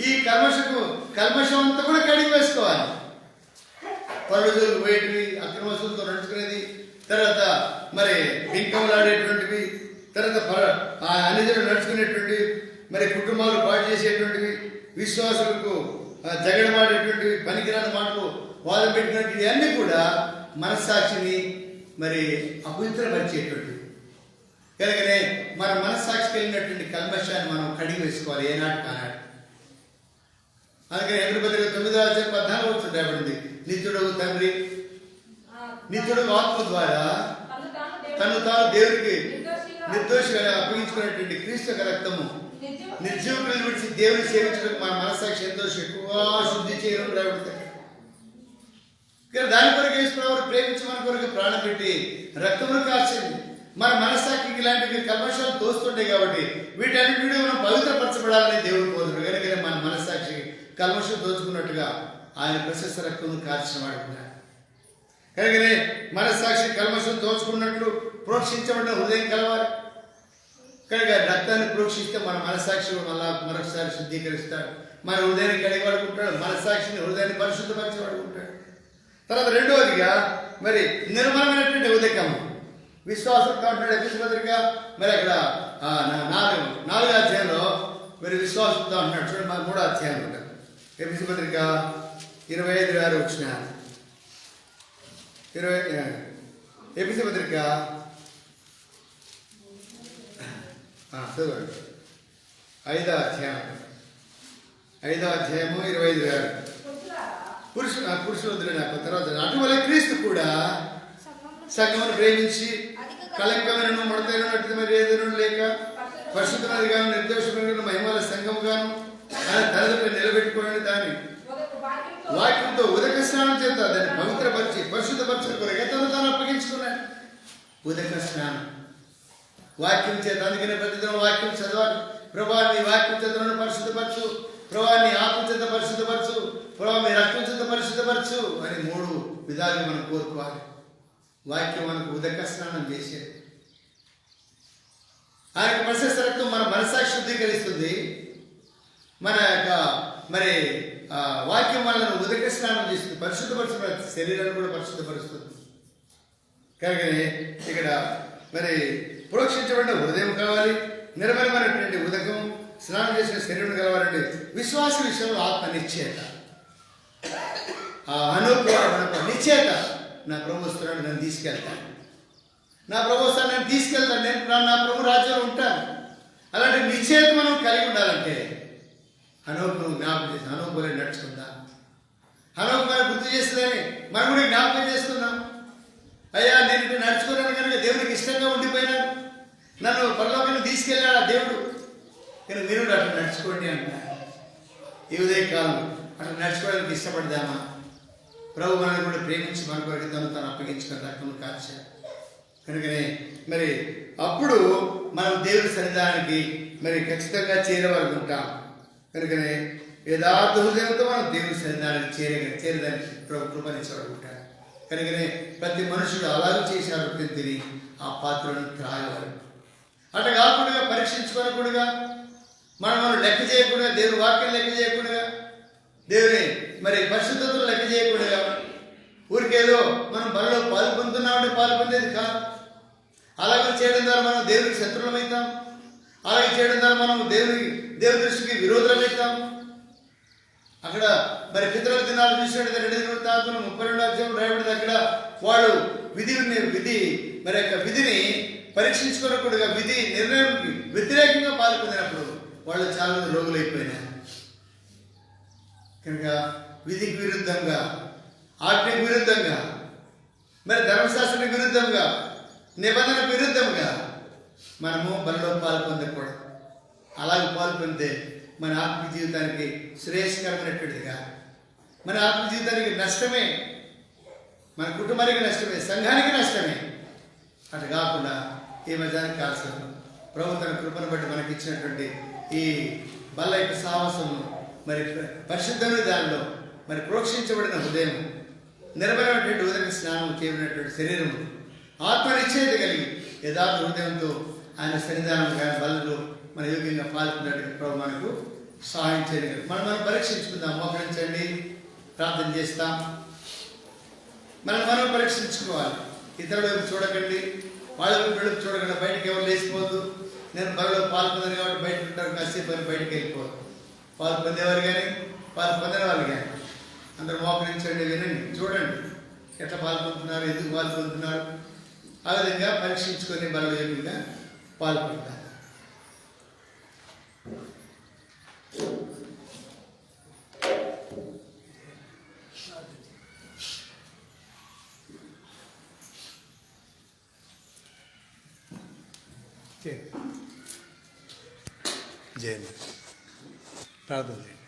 ఈ కల్మషం అంతా కూడా కడిగి వేసుకోవాలి. పళ్ళుజోలు పోయేటివి, అక్రమస్తులతో నడుచుకునేది, తర్వాత మరి బింకంలాడేటువంటివి, తర్వాత అన్నిజనులు నడుచుకునేటువంటివి, మరి కుటుంబాలు పాటు చేసేటువంటివి, విశ్వాసులకు జగడమాడేటువంటివి, పనికిరాని మాటలు వాదం పెట్టినటువంటివి అన్నీ కూడా మనస్సాక్షిని మరి అపవిత్రపరిచేటువంటివి. కనుకనే మన మనస్సాక్షికి వెళ్ళినటువంటి కల్మషాన్ని మనం కడిగి వేసుకోవాలి ఏనాటి కానాడు. అందుకని ఎదురుపత్రిక 9:14 రాబడింది, నిత్యుడు తండ్రి నిత్యుడు ఆత్మ ద్వారా తను తాను దేవుడికి నిర్దోషిగా అప్పగించుకున్నటువంటి క్రీస్తు యొక్క రక్తము నిర్జీవులను విడిచి దేవుని సేవించడానికి మన మనస్సాక్షి ఎంతో ఎక్కువగా శుద్ధి చేయడం రాబడుతుంది. దాని కొరకు యేసుప్రభువు ప్రేమించి మన కొరకు ప్రాణం పెట్టి రక్తమును కార్చింది. మన మనస్సాక్షికి ఇలాంటివి కల్మషాలు తోస్తుంటాయి కాబట్టి వీటన్నింటినీ మనం పవిత్రపరచబడాలని దేవుడు కోరుతాడు. కనుక మన మనస్సాక్షి కల్మషం దోచుకున్నట్టుగా ఆయన ప్రశస్త రక్తమును కార్చిన వాడుకున్నాడు. కనుకనే మనస్సాక్షి కల్మషం దోచుకున్నట్లు ప్రోక్షించబడిన హృదయం కలవాలి. కనుక రక్తాన్ని ప్రోక్షిస్తే మన మనస్సాక్షి మరొకసారి శుద్ధీకరిస్తాడు, మన హృదయాన్ని కడిగి వాడుకుంటాడు, మనస్సాక్షిని హృదయాన్ని పరిశుద్ధపరిచి వాడుకుంటాడు. తర్వాత రెండవదిగా మరి నిర్మలమైనటువంటి ఉదకము విశ్వాసంతో అంటాడు ఎఫెసీయుల పత్రిక. మరి అక్కడ 4వ అధ్యాయంలో మరి విశ్వాసంతో అంటున్నాడు. చూడండి, 3వ అధ్యాయం ఉంటారు ఎఫెసీయుల పత్రిక 25:6 వచ్చిన ఎఫెసీయుల పత్రిక 5వ అధ్యాయము 25:6. పురుషులు తర్వాత అటువల్ల క్రీస్తు కూడా సంఘమును ప్రేమించి కళంకమైన ముడతైనట్టు మరి ఏదైనా లేక పరిశుద్ధమైనదిగాను నిర్దోషమైన మహిమల సంఘముగాను ఆయన తరగతి నిలబెట్టుకోవడానికి దాన్ని వాక్యంతో ఉదక స్నానం చేత దాన్ని పవిత్రపరిచి పరిశుద్ధపరచడం కొరకు తను అప్పగించుకున్నాడు. ఉదక స్నానం వాక్యం చేత, అందుకనే ప్రతిదినం వాక్యం చదవాలి. ప్రభా నీ వాక్యం చేత పరిశుద్ధపరచు, ప్రభా నీ ఆత్మ చేత పరిశుద్ధపరచు, ప్రభా మీ రక్తం చేత పరిశుద్ధపరచు అని 3 విధాలుగా మనం కోరుకోవాలి. వాక్యం మనకు ఉదక స్నానం చేసేది. ఆయన ప్రశస్త రక్తం మన మనస్సాక్షి శుద్ధీకరిస్తుంది. మన యొక్క మరి వాక్యం మనల్ని ఉదక స్నానం చేస్తుంది, పరిశుద్ధపరుస్తుంది, శరీరాన్ని కూడా పరిశుద్ధపరుస్తుంది. కనుకనే ఇక్కడ మరి ప్రోక్షించబడిన హృదయం కావాలి, నిర్మలమైనటువంటి ఉదకం, స్నానం చేసిన శరీరం కలవాలంటే విశ్వాస విషయంలో ఆత్మ నిశ్చయత, నిశ్చయత. నా ప్రభు వస్తున్నాడు, నన్ను తీసుకెళ్తాను, నా ప్రభు వస్తాను, నేను తీసుకెళ్తాను, నేను నా ప్రభు రాజ్యంలో ఉంటాను. అలాంటి నిశ్చయత మనం కలిగి ఉండాలంటే హనోకును జ్ఞాపకం చేసి హనోకులే నడుచుకుందాం. హనోకు మనం గుర్తు చేస్తుందని మనం కూడా జ్ఞాపకం చేసుకుందాం. అయ్యా నేను ఇక్కడ నడుచుకున్నాను కనుక దేవుడికి ఇష్టంగా ఉండిపోయినాను, నన్ను పరలోకానికి తీసుకెళ్ళాడు ఆ దేవుడు, కానీ మీరు అట్లా నడుచుకోండి అంటున్నారు. ఈ ఉదయకాలం అట్లా నడుచుకోవడానికి ఇష్టపడదామా? ప్రభు మనల్ని కూడా ప్రేమించి మన కొరకు తను అప్పగించుకొని రక్తము కార్చాడు. కనుకనే మరి అప్పుడు మనం దేవుడి సన్నిధానానికి మరి ఖచ్చితంగా చేరవనుకుంటాం. కనుకనే యథార్థ హృదయంతో మనం దేవుడి సన్నిధానానికి చేరడానికి ప్రభు కృపణించబడుకుంటాడు. కనుకనే ప్రతి మనుషుడు అలాగే చేశారు, తిని ఆ పాత్రను త్రాగవారు. అట్లా కాకుండా పరీక్షించుకోనకుండా మనం లెక్క చేయకుండా, దేవుని వాక్యం లెక్క చేయకుండా, దేవుని మరి పరిశుద్ధతను లెక్క చేయకుండా ఊరికేదో మనం బలలో పాలు పొందుతున్నామంటే పాలు పొందేది కాదు. అలాగే చేయడం ద్వారా మనం దేవునికి శత్రువులమవుతాం, అలాగే చేయడం ద్వారా మనం దేవుని దృష్టికి విరోధులమవుతాం. అక్కడ మరి పితరుల దినాలు చూసినట్టు 2 అధ్యాయం రాయబడింది. అక్కడ వాళ్ళు విధి మరి యొక్క విధిని పరీక్షించుకోనకుండా విధి నిర్ణయానికి వ్యతిరేకంగా పాల్పొందినప్పుడు వాళ్ళు చాలా రోగులైపోయినారు. కనుక విధికి విరుద్ధంగా, ఆజ్ఞకు విరుద్ధంగా, మరి ధర్మశాస్త్రానికి విరుద్ధంగా, నిబంధనకు విరుద్ధంగా మనము బలలో పాల్పొందకూడదు. అలాగే పాల్పొందితే మన ఆత్మ జీవితానికి శ్రేయస్కరమైనటువంటిదిగా, మన ఆత్మ జీవితానికి నష్టమే, మన కుటుంబానికి నష్టమే, సంఘానికి నష్టమే. అటు కాకుండా ఈ మధ్యాహ్నం కాల్సిన ప్రభు తన కృపను బట్టి మనకి ఇచ్చినటువంటి ఈ బల్ల యొక్క సాహసము, మరి పరిశుద్ధమైన దానిలో మరి ప్రోక్షించబడిన హృదయం, నిర్మలమైనటువంటి ఉదక స్నానం చేయబడినటువంటి శరీరము, ఆత్మ నిశ్చయత కలిగి యథార్థ హృదయంతో ఆయన సన్నిధానం కానీ బలలో మన యోగ్యంగా పాల్గొన్నట్టు ప్రభు మనకు సహాయం చేయగలరు. మనం పరీక్షించుకుందాం, మోకరించండి, ప్రార్థన చేస్తాం. మనం పరీక్షించుకోవాలి. ఇతరుల వైపు చూడకండి, వాళ్ళ వైపు చూడకుండా బయటకు ఎవరు లేచిపోదు. నేను బలలో పాల్పొందాను కాబట్టి బయట ఉంటారు, కాసేపు అని బయటకు వెళ్ళిపోదు. పాలు పొందేవారు కానీ పాలు పొందిన వాళ్ళు కానీ అందరూ మోకరించండి, వినండి, చూడండి ఎట్లా పాల్పొందుతున్నారు, ఎందుకు పాల్పొందుతున్నారు. ఆ విధంగా పరీక్షించుకొని బలలో యోగ్యంగా పాల్పొందుతారు. జయంతి ప్రార్థన చేయండి.